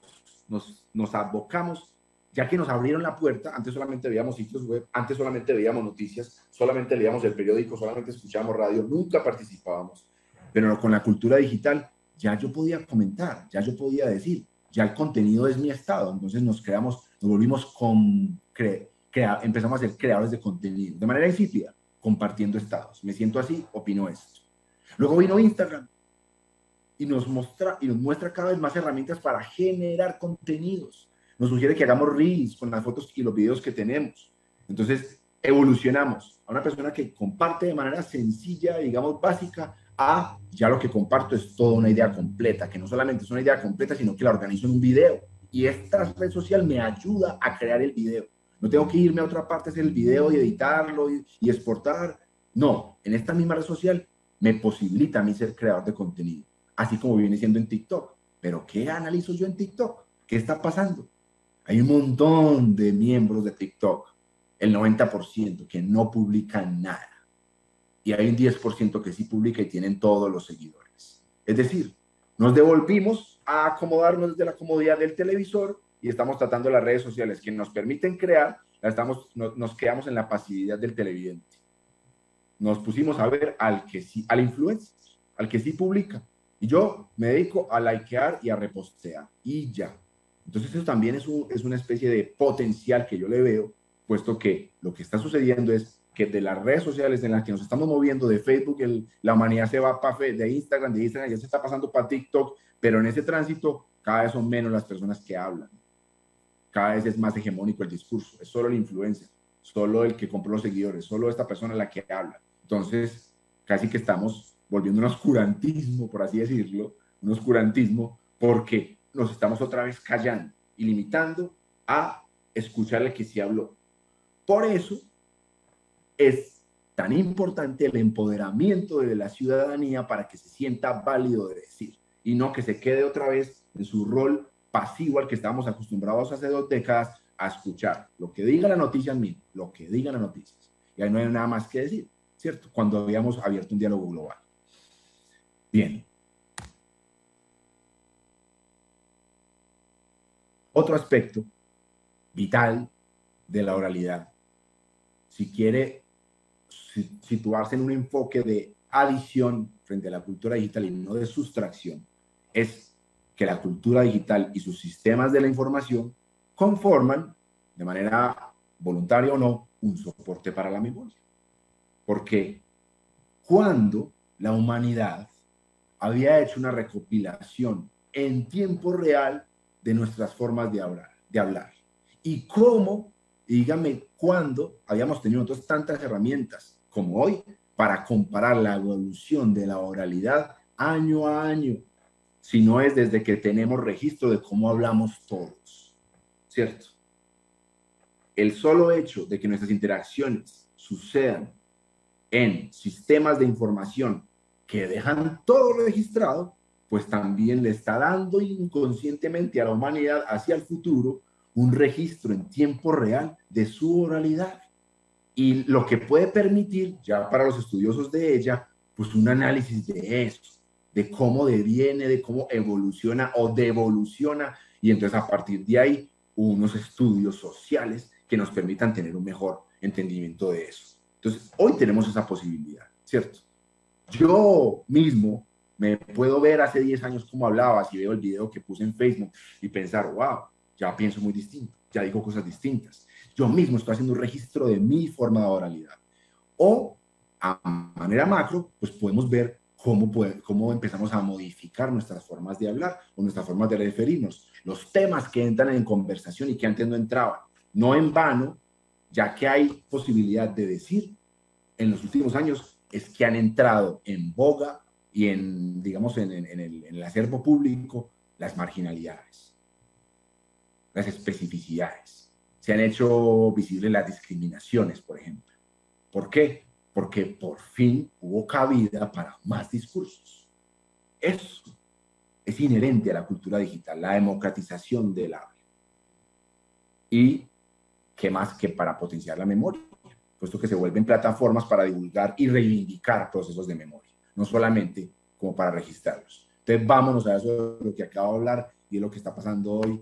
nos abocamos, ya que nos abrieron la puerta. Antes solamente veíamos sitios web, antes solamente veíamos noticias, solamente leíamos el periódico, solamente escuchábamos radio, nunca participábamos. Pero con la cultura digital, ya yo podía comentar, ya yo podía decir, ya el contenido es mi estado. Entonces nos volvimos empezamos a ser creadores de contenido, de manera insípida, compartiendo estados. Me siento así, opino esto. Luego vino Instagram y nos muestra cada vez más herramientas para generar contenidos. Nos sugiere que hagamos reels con las fotos y los videos que tenemos. Entonces, evolucionamos a una persona que comparte de manera sencilla, digamos, básica, a ya lo que comparto es toda una idea completa, que no solamente es una idea completa, sino que la organizo en un video. Y esta red social me ayuda a crear el video. No tengo que irme a otra parte a hacer el video y editarlo y exportar. No, en esta misma red social me posibilita a mí ser creador de contenido, así como viene siendo en TikTok. Pero ¿qué analizo yo en TikTok? ¿Qué está pasando? Hay un montón de miembros de TikTok el 90% que no publican nada. Y hay un 10% que sí publica y tienen todos los seguidores. Es decir, nos devolvimos a acomodarnos desde la comodidad del televisor y estamos tratando las redes sociales que nos permiten crear, nos quedamos en la pasividad del televidente. Nos pusimos a ver al influencer, al que sí publica. Y yo me dedico a likear y a repostear. Y ya. Entonces eso también es una especie de potencial que yo le veo, puesto que lo que está sucediendo es que de las redes sociales en las que nos estamos moviendo, de Facebook, la humanidad se va para de Instagram ya se está pasando para TikTok, pero en ese tránsito cada vez son menos las personas que hablan. Cada vez es más hegemónico el discurso, es solo el influencer, solo el que compró los seguidores, solo esta persona la que habla. Entonces, casi que estamos volviendo un oscurantismo, por así decirlo, un oscurantismo, porque nos estamos otra vez callando y limitando a escucharle que sí habló. Por eso es tan importante el empoderamiento de la ciudadanía para que se sienta válido de decir y no que se quede otra vez en su rol pasivo al que estábamos acostumbrados hace 2 décadas a escuchar lo que diga la noticia en mí, lo que digan las noticias. Y ahí no hay nada más que decir, ¿cierto? Cuando habíamos abierto un diálogo global. Bien. Otro aspecto vital de la oralidad, si quiere situarse en un enfoque de adición frente a la cultura digital y no de sustracción, es que la cultura digital y sus sistemas de la información conforman, de manera voluntaria o no, un soporte para la memoria. Porque cuando la humanidad había hecho una recopilación en tiempo real de nuestras formas de hablar y cómo, dígame, cuándo habíamos tenido nosotros tantas herramientas como hoy para comparar la evolución de la oralidad año a año, si no es desde que tenemos registro de cómo hablamos todos, ¿cierto? El solo hecho de que nuestras interacciones sucedan en sistemas de información que dejan todo registrado, pues también le está dando inconscientemente a la humanidad hacia el futuro un registro en tiempo real de su oralidad. Y lo que puede permitir, ya para los estudiosos de ella, pues un análisis de eso, de cómo deviene, de cómo evoluciona o devoluciona, y entonces a partir de ahí unos estudios sociales que nos permitan tener un mejor entendimiento de eso. Entonces, hoy tenemos esa posibilidad, ¿cierto? Yo mismo me puedo ver hace 10 años cómo hablaba, si veo el video que puse en Facebook y pensar, wow, ya pienso muy distinto, ya digo cosas distintas. Yo mismo estoy haciendo un registro de mi forma de oralidad. O, a manera macro, pues podemos ver cómo empezamos a modificar nuestras formas de hablar o nuestras formas de referirnos, los temas que entran en conversación y que antes no entraban. No en vano, ya que hay posibilidad de decir en los últimos años, es que han entrado en boga y en, digamos, en el acervo público las marginalidades, las especificidades. Se han hecho visibles las discriminaciones, por ejemplo. ¿Por qué? Porque por fin hubo cabida para más discursos. Eso es inherente a la cultura digital, la democratización del habla. Y qué más que para potenciar la memoria, puesto que se vuelven plataformas para divulgar y reivindicar procesos de memoria, no solamente como para registrarlos. Entonces vámonos a eso de lo que acabo de hablar y de lo que está pasando hoy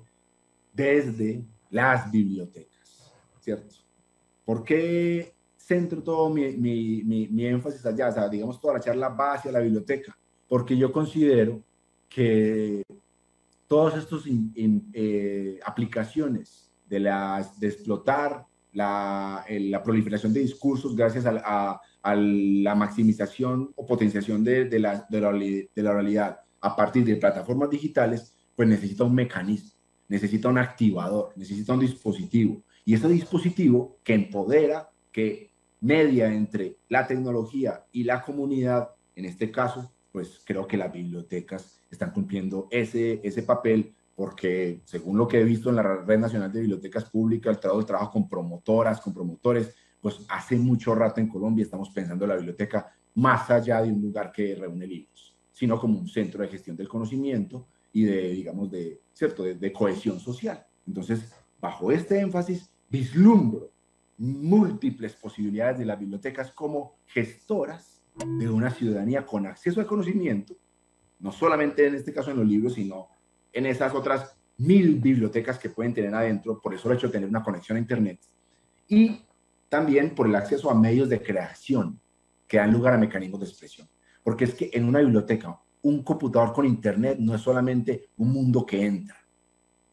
desde las bibliotecas, ¿cierto? ¿Por qué centro todo mi énfasis allá? O sea, digamos, toda la charla va hacia la biblioteca, porque yo considero que todas estas aplicaciones de explotar la proliferación de discursos gracias a la maximización o potenciación de la oralidad a partir de plataformas digitales, pues necesita un mecanismo, necesita un activador, necesita un dispositivo. Y ese dispositivo que empodera, que media entre la tecnología y la comunidad, en este caso, pues creo que las bibliotecas están cumpliendo ese papel, porque según lo que he visto en la Red Nacional de Bibliotecas Públicas, el trabajo con promotoras, con promotores, pues hace mucho rato en Colombia estamos pensando en la biblioteca más allá de un lugar que reúne libros, sino como un centro de gestión del conocimiento y de, digamos, ¿cierto? De cohesión social. Entonces, bajo este énfasis, vislumbro múltiples posibilidades de las bibliotecas como gestoras de una ciudadanía con acceso al conocimiento, no solamente en este caso en los libros, sino en esas otras 1000 bibliotecas que pueden tener adentro, por eso el hecho de tener una conexión a Internet, y también por el acceso a medios de creación que dan lugar a mecanismos de expresión. Porque es que en una biblioteca, un computador con Internet no es solamente un mundo que entra,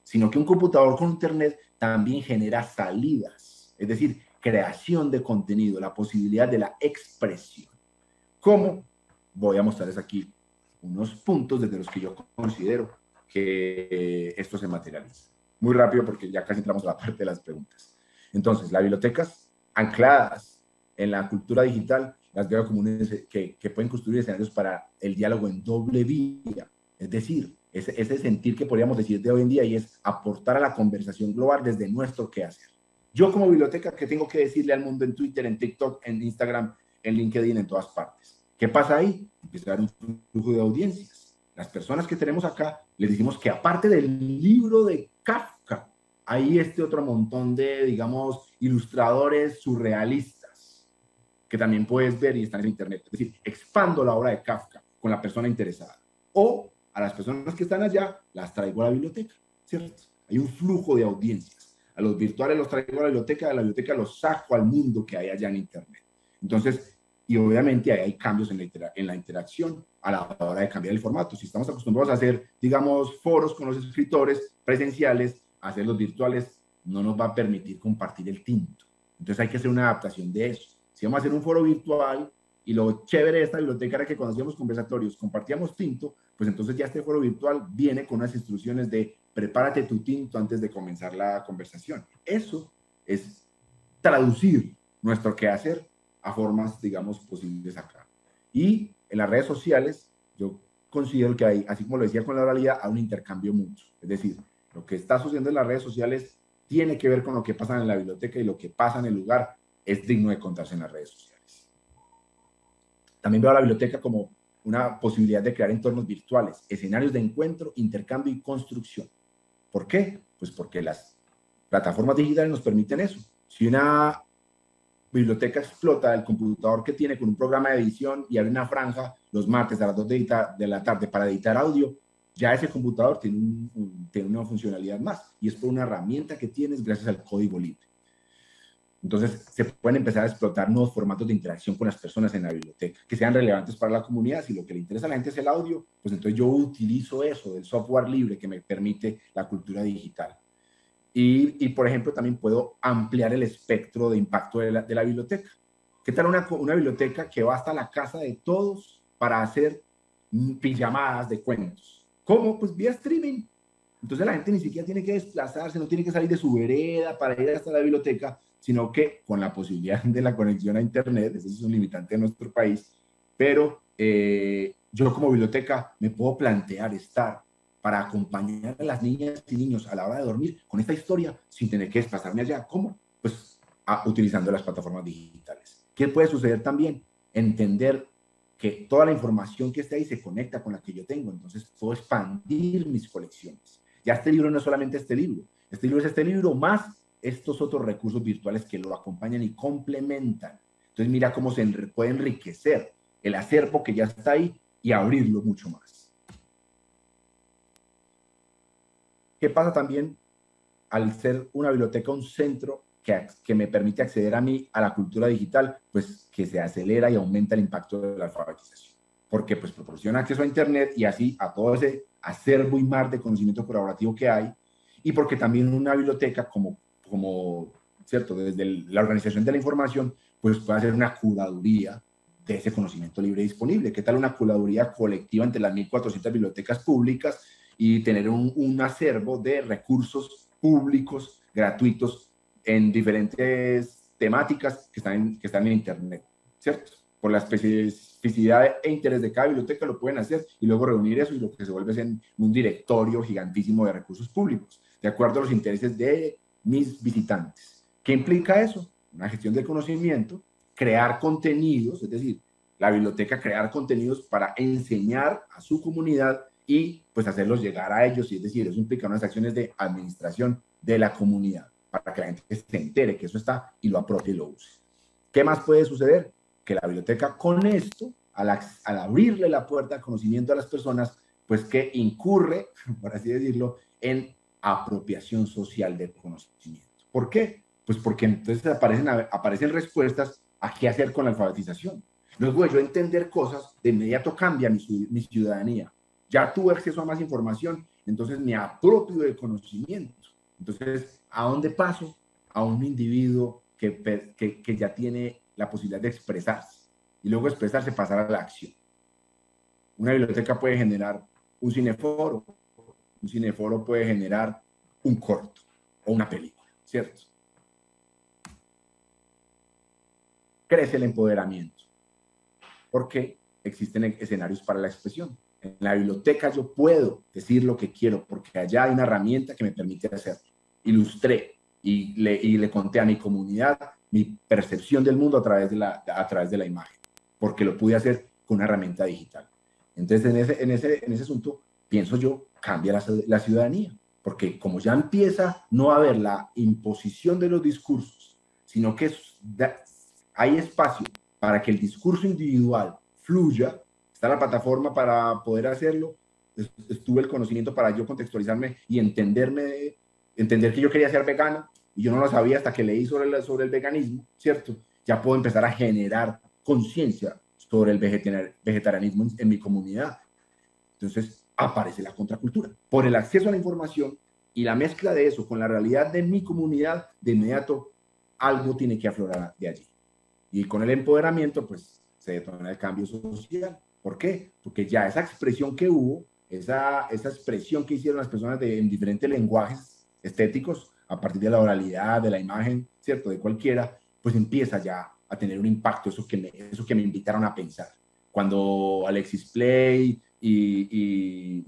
sino que un computador con Internet también genera salidas, es decir, creación de contenido, la posibilidad de la expresión. ¿Cómo? Voy a mostrarles aquí unos puntos desde los que yo considero que esto se materializa. Muy rápido porque ya casi entramos a la parte de las preguntas. Entonces, las bibliotecas ancladas en la cultura digital las veo como que pueden construir escenarios para el diálogo en doble vía, es decir, ese sentir que podríamos decir de hoy en día, y es aportar a la conversación global desde nuestro quehacer. Yo como biblioteca, ¿qué tengo que decirle al mundo en Twitter, en TikTok, en Instagram, en LinkedIn, en todas partes? ¿Qué pasa ahí? Empieza a dar un flujo de audiencias. Las personas que tenemos acá, les decimos que aparte del libro de Kafka, hay este otro montón de, digamos, ilustradores surrealistas que también puedes ver y están en Internet. Es decir, expando la obra de Kafka con la persona interesada. O a las personas que están allá, las traigo a la biblioteca, ¿cierto? Hay un flujo de audiencias. A los virtuales los traigo a la biblioteca los saco al mundo que hay allá en Internet. Entonces, y obviamente ahí hay cambios en la interacción a la hora de cambiar el formato. Si estamos acostumbrados a hacer, digamos, foros con los escritores presenciales, hacerlos virtuales no nos va a permitir compartir el tinto. Entonces hay que hacer una adaptación de eso. Si vamos a hacer un foro virtual, y lo chévere de esta biblioteca era que cuando hacíamos conversatorios compartíamos tinto, pues entonces ya este foro virtual viene con unas instrucciones de prepárate tu tinto antes de comenzar la conversación. Eso es traducir nuestro quehacer a formas, digamos, posibles acá. Y en las redes sociales, yo considero que hay, así como lo decía con la oralidad, hay un intercambio mutuo. Es decir, lo que está sucediendo en las redes sociales tiene que ver con lo que pasa en la biblioteca, y lo que pasa en el lugar es digno de contarse en las redes sociales. También veo a la biblioteca como una posibilidad de crear entornos virtuales, escenarios de encuentro, intercambio y construcción. ¿Por qué? Pues porque las plataformas digitales nos permiten eso. Si una biblioteca explota el computador que tiene con un programa de edición y abre una franja los martes a las 2 de la tarde para editar audio, ya ese computador tiene una funcionalidad más, y es por una herramienta que tienes gracias al código libre. Entonces, se pueden empezar a explotar nuevos formatos de interacción con las personas en la biblioteca, que sean relevantes para la comunidad. Si lo que le interesa a la gente es el audio, pues entonces yo utilizo eso del software libre que me permite la cultura digital. Y por ejemplo, también puedo ampliar el espectro de impacto de la biblioteca. ¿Qué tal una biblioteca que va hasta la casa de todos para hacer pijamadas de cuentos? ¿Cómo? Pues vía streaming. Entonces la gente ni siquiera tiene que desplazarse, no tiene que salir de su vereda para ir hasta la biblioteca, sino que con la posibilidad de la conexión a Internet, eso es un limitante de nuestro país, pero yo como biblioteca me puedo plantear estar para acompañar a las niñas y niños a la hora de dormir con esta historia sin tener que desplazarme allá. ¿Cómo? Pues utilizando las plataformas digitales. ¿Qué puede suceder también? Entender que toda la información que esté ahí se conecta con la que yo tengo, entonces puedo expandir mis colecciones. Ya este libro no es solamente este libro es este libro más estos otros recursos virtuales que lo acompañan y complementan. Entonces mira cómo se puede enriquecer el acervo que ya está ahí y abrirlo mucho más. ¿Qué pasa también al ser una biblioteca un centro que me permite acceder a mí a la cultura digital? Pues que se acelera y aumenta el impacto de la alfabetización, porque pues proporciona acceso a Internet y así a todo ese acervo y mar de conocimiento colaborativo que hay, y porque también una biblioteca como ¿cierto? Desde la organización de la información, pues puede hacer una curaduría de ese conocimiento libre disponible. ¿Qué tal una curaduría colectiva entre las 1.400 bibliotecas públicas y tener un acervo de recursos públicos gratuitos en diferentes temáticas que están en Internet, ¿cierto? Por la especificidad e interés de cada biblioteca lo pueden hacer, y luego reunir eso, y lo que se vuelve es un directorio gigantísimo de recursos públicos, de acuerdo a los intereses de mis visitantes. ¿Qué implica eso? Una gestión del conocimiento, crear contenidos, es decir, la biblioteca crear contenidos para enseñar a su comunidad y pues hacerlos llegar a ellos, y es decir, eso implica unas acciones de administración de la comunidad. para que la gente se entere que eso está y lo apropie y lo use. ¿Qué más puede suceder? Que la biblioteca con esto, al abrirle la puerta al conocimiento a las personas, pues que incurre, por así decirlo, en apropiación social del conocimiento. ¿Por qué? Pues porque entonces aparecen respuestas a qué hacer con la alfabetización. Luego de yo entender cosas, de inmediato cambia mi ciudadanía. Ya tuve acceso a más información, entonces me apropio del conocimiento. Entonces, ¿a dónde paso? A un individuo que ya tiene la posibilidad de expresarse. Y luego expresarse, pasar a la acción. Una biblioteca puede generar un cineforo puede generar un corto o una película, ¿cierto? Crece el empoderamiento, porque existen escenarios para la expresión. En la biblioteca yo puedo decir lo que quiero, porque allá hay una herramienta que me permite hacerlo. Ilustré y le conté a mi comunidad mi percepción del mundo a través de la imagen, porque lo pude hacer con una herramienta digital. Entonces, en ese asunto, pienso yo, cambia la ciudadanía, porque como ya empieza no a haber la imposición de los discursos, sino que hay espacio para que el discurso individual fluya, está la plataforma para poder hacerlo, estuvo el conocimiento para yo contextualizarme y entender que yo quería ser vegano, y yo no lo sabía hasta que leí sobre el veganismo, ¿cierto? Ya puedo empezar a generar conciencia sobre el vegetarianismo en mi comunidad. Entonces aparece la contracultura. Por el acceso a la información y la mezcla de eso con la realidad de mi comunidad, de inmediato algo tiene que aflorar de allí. Y con el empoderamiento, pues se detona el cambio social. ¿Por qué? Porque ya esa expresión que hubo, esa expresión que hicieron las personas en diferentes lenguajes estéticos, a partir de la oralidad, de la imagen, ¿cierto? De cualquiera, pues empieza ya a tener un impacto, eso que me invitaron a pensar. Cuando Alexis Play y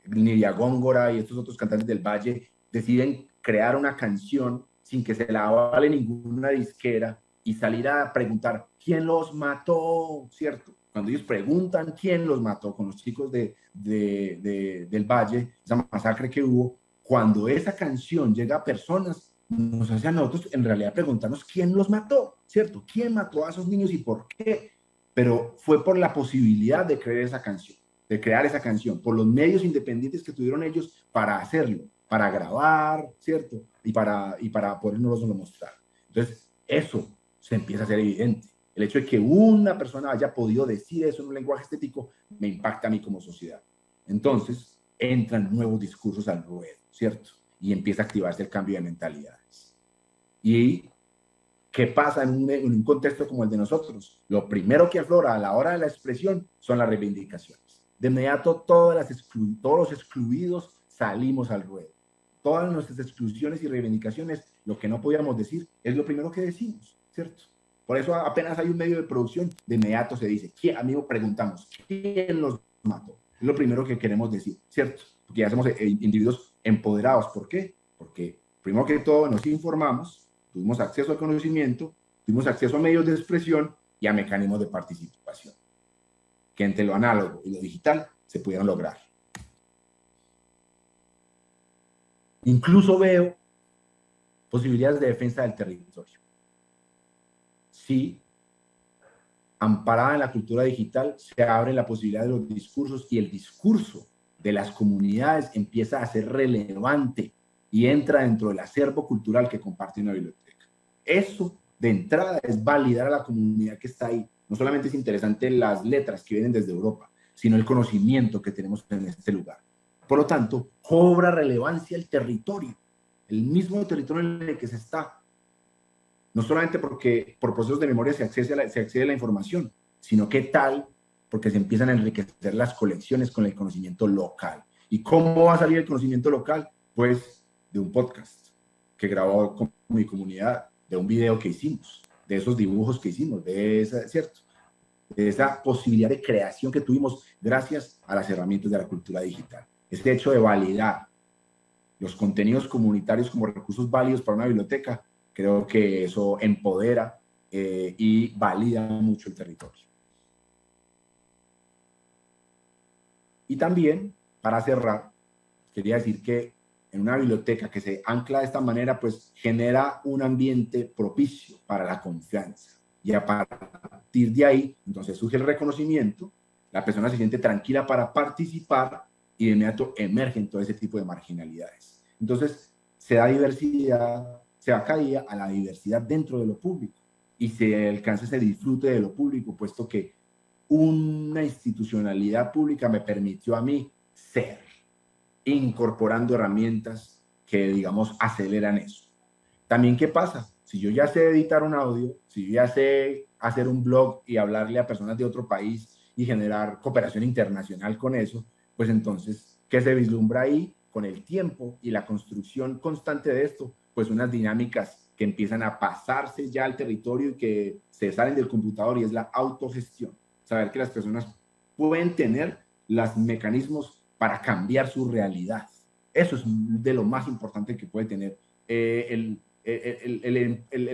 Nidia Góngora y estos otros cantantes del Valle deciden crear una canción sin que se la vale ninguna disquera y salir a preguntar quién los mató, ¿cierto? Cuando ellos preguntan quién los mató con los chicos del Valle, esa masacre que hubo, cuando esa canción llega a personas, nos hace a nosotros en realidad preguntarnos quién los mató, ¿cierto? ¿Quién mató a esos niños y por qué? Pero fue por la posibilidad de crear esa canción, por los medios independientes que tuvieron ellos para hacerlo, para grabar, ¿cierto? Y para podernos mostrar. Entonces, eso se empieza a hacer evidente. El hecho de que una persona haya podido decir eso en un lenguaje estético me impacta a mí como sociedad. Entonces, entran nuevos discursos al ruedo, ¿cierto? Y empieza a activarse el cambio de mentalidades. ¿Y qué pasa en un contexto como el de nosotros? Lo primero que aflora a la hora de la expresión son las reivindicaciones. De inmediato, todos los excluidos salimos al ruedo. Todas nuestras exclusiones y reivindicaciones, lo que no podíamos decir, es lo primero que decimos, ¿cierto? Por eso apenas hay un medio de producción, de inmediato se dice, amigo, preguntamos, ¿quién los mató? Es lo primero que queremos decir, ¿cierto? Porque ya somos individuos empoderados. ¿Por qué? Porque primero que todo nos informamos, tuvimos acceso al conocimiento, tuvimos acceso a medios de expresión y a mecanismos de participación, que entre lo análogo y lo digital se pudieron lograr. Incluso veo posibilidades de defensa del territorio. Sí, amparada en la cultura digital, se abre la posibilidad de los discursos y el discurso de las comunidades empieza a ser relevante y entra dentro del acervo cultural que comparte una biblioteca. Eso, de entrada, es validar a la comunidad que está ahí. No solamente es interesante las letras que vienen desde Europa, sino el conocimiento que tenemos en este lugar. Por lo tanto, cobra relevancia el territorio, el mismo territorio en el que se está. No solamente porque por procesos de memoria se accede a la información, sino que tal porque se empiezan a enriquecer las colecciones con el conocimiento local. ¿Y cómo va a salir el conocimiento local? Pues de un podcast que grabó con mi comunidad, de un video que hicimos, de esos dibujos que hicimos, ¿cierto? De esa posibilidad de creación que tuvimos gracias a las herramientas de la cultura digital. Este hecho de validar los contenidos comunitarios como recursos válidos para una biblioteca, creo que eso empodera y valida mucho el territorio. Y también, para cerrar, quería decir que en una biblioteca que se ancla de esta manera, pues genera un ambiente propicio para la confianza. Y a partir de ahí, entonces surge el reconocimiento, la persona se siente tranquila para participar y de inmediato emergen todo ese tipo de marginalidades. Entonces, se da diversidad, se da cabida a la diversidad dentro de lo público y se alcanza ese disfrute de lo público, puesto que una institucionalidad pública me permitió a mí ser, incorporando herramientas que, digamos, aceleran eso. También, ¿qué pasa? Si yo ya sé editar un audio, si yo ya sé hacer un blog y hablarle a personas de otro país y generar cooperación internacional con eso, pues entonces, ¿qué se vislumbra ahí? Con el tiempo y la construcción constante de esto, pues unas dinámicas que empiezan a pasarse ya al territorio y que se salen del computador, y es la autogestión. Saber que las personas pueden tener los mecanismos para cambiar su realidad. Eso es de lo más importante que puede tener el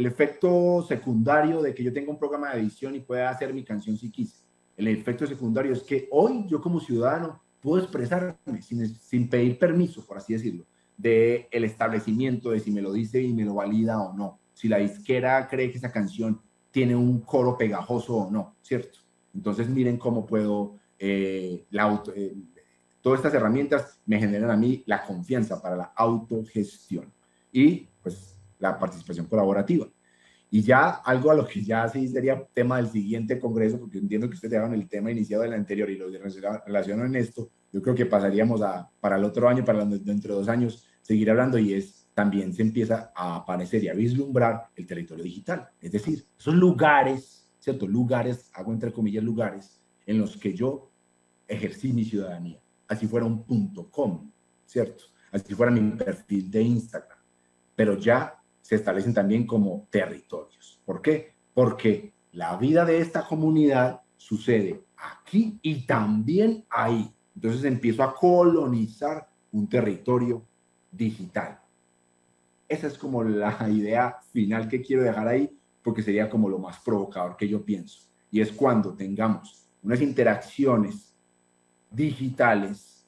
efecto secundario de que yo tenga un programa de edición y pueda hacer mi canción si quise. El efecto secundario es que hoy yo como ciudadano puedo expresarme sin pedir permiso, por así decirlo, del establecimiento de si me lo dice y me lo valida o no, si la disquera cree que esa canción tiene un coro pegajoso o no, ¿cierto? Entonces miren cómo puedo, todas estas herramientas me generan a mí la confianza para la autogestión y pues la participación colaborativa. Y ya algo a lo que ya sí sería tema del siguiente congreso, porque entiendo que ustedes dejaron el tema iniciado del anterior y lo relacionan en esto, yo creo que pasaríamos para el otro año, para dentro de 2 años, seguir hablando, y es también se empieza a aparecer y a vislumbrar el territorio digital. Es decir, esos lugares, ¿cierto? Lugares, hago entre comillas lugares, en los que yo ejercí mi ciudadanía. Así fuera un .com, ¿cierto? Así fuera mi perfil de Instagram. Pero ya se establecen también como territorios. ¿Por qué? Porque la vida de esta comunidad sucede aquí y también ahí. Entonces empiezo a colonizar un territorio digital. Esa es como la idea final que quiero dejar ahí, porque sería como lo más provocador que yo pienso. Y es cuando tengamos unas interacciones digitales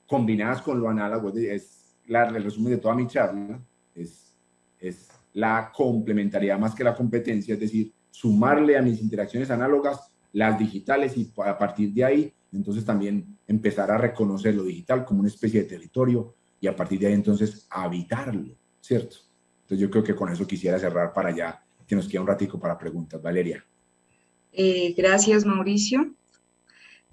combinadas con lo análogo, es el resumen de toda mi charla, es la complementariedad más que la competencia, es decir, sumarle a mis interacciones análogas las digitales y a partir de ahí, entonces también empezar a reconocer lo digital como una especie de territorio y a partir de ahí entonces habitarlo, ¿cierto? Entonces yo creo que con eso quisiera cerrar para ya que nos queda un ratico para preguntas. Valeria. Gracias, Mauricio.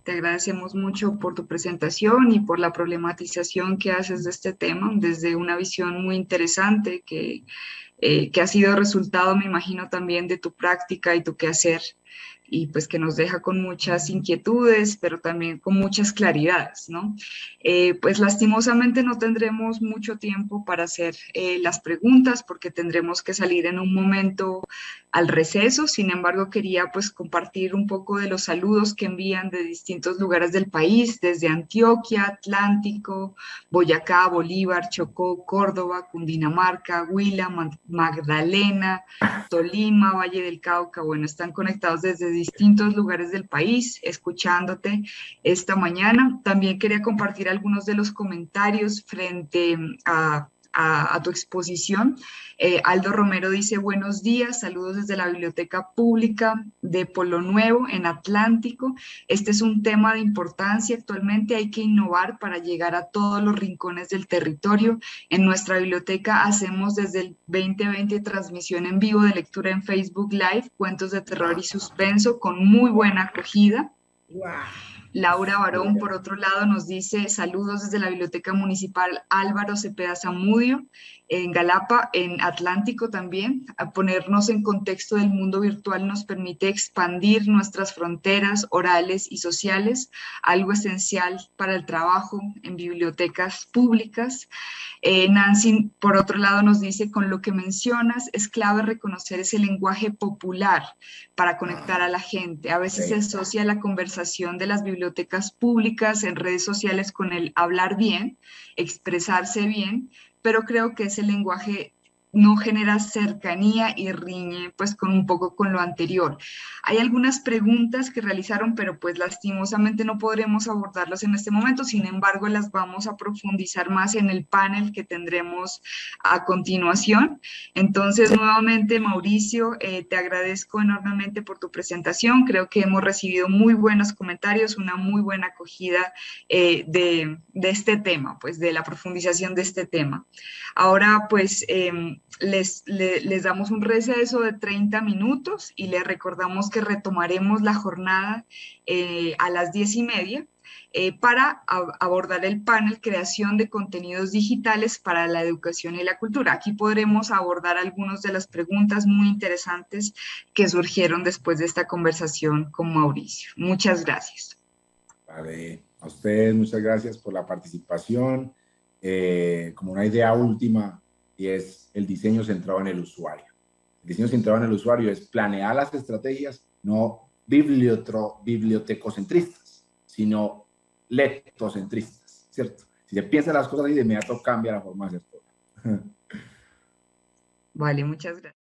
Te agradecemos mucho por tu presentación y por la problematización que haces de este tema desde una visión muy interesante que ha sido resultado, me imagino, también de tu práctica y tu quehacer, y pues que nos deja con muchas inquietudes, pero también con muchas claridades, ¿no? Pues lastimosamente no tendremos mucho tiempo para hacer las preguntas porque tendremos que salir en un momento al receso. Sin embargo, quería pues compartir un poco de los saludos que envían de distintos lugares del país, desde Antioquia, Atlántico, Boyacá, Bolívar, Chocó, Córdoba, Cundinamarca, Huila, Magdalena, Tolima, Valle del Cauca. Bueno, están conectados desde distintos lugares del país, escuchándote esta mañana. También quería compartir algunos de los comentarios frente a tu exposición. Aldo Romero dice: buenos días, saludos desde la Biblioteca Pública de Polo Nuevo en Atlántico. Este es un tema de importancia. Actualmente hay que innovar para llegar a todos los rincones del territorio. En nuestra biblioteca hacemos desde el 2020 transmisión en vivo de lectura en Facebook Live, cuentos de terror y suspenso con muy buena acogida. Wow. Laura Barón, por otro lado, nos dice: saludos desde la Biblioteca Municipal Álvaro Cepeda Zamudio, en Galapa, en Atlántico también. A ponernos en contexto del mundo virtual nos permite expandir nuestras fronteras orales y sociales, algo esencial para el trabajo en bibliotecas públicas. Nancy, por otro lado, nos dice: con lo que mencionas, es clave reconocer ese lenguaje popular para conectar a la gente. A veces se asocia la conversación de las bibliotecas públicas en redes sociales con el hablar bien, expresarse bien, pero creo que ese lenguaje no genera cercanía y riñe pues con un poco con lo anterior. Hay algunas preguntas que realizaron, pero pues lastimosamente no podremos abordarlas en este momento, sin embargo las vamos a profundizar más en el panel que tendremos a continuación. Entonces nuevamente Mauricio, te agradezco enormemente por tu presentación, creo que hemos recibido muy buenos comentarios, una muy buena acogida de este tema, pues de la profundización de este tema. Ahora pues les damos un receso de 30 minutos y les recordamos que retomaremos la jornada a las 10:30 para abordar el panel Creación de contenidos digitales para la educación y la cultura. Aquí podremos abordar algunas de las preguntas muy interesantes que surgieron después de esta conversación con Mauricio. Muchas gracias. Vale, a ustedes muchas gracias por la participación. Como una idea última, y es el diseño centrado en el usuario. El diseño centrado en el usuario es planear las estrategias, no bibliotecocentristas, sino lectocentristas, ¿cierto? Si se piensa las cosas y de inmediato cambia la forma de hacer todo. Vale, muchas gracias.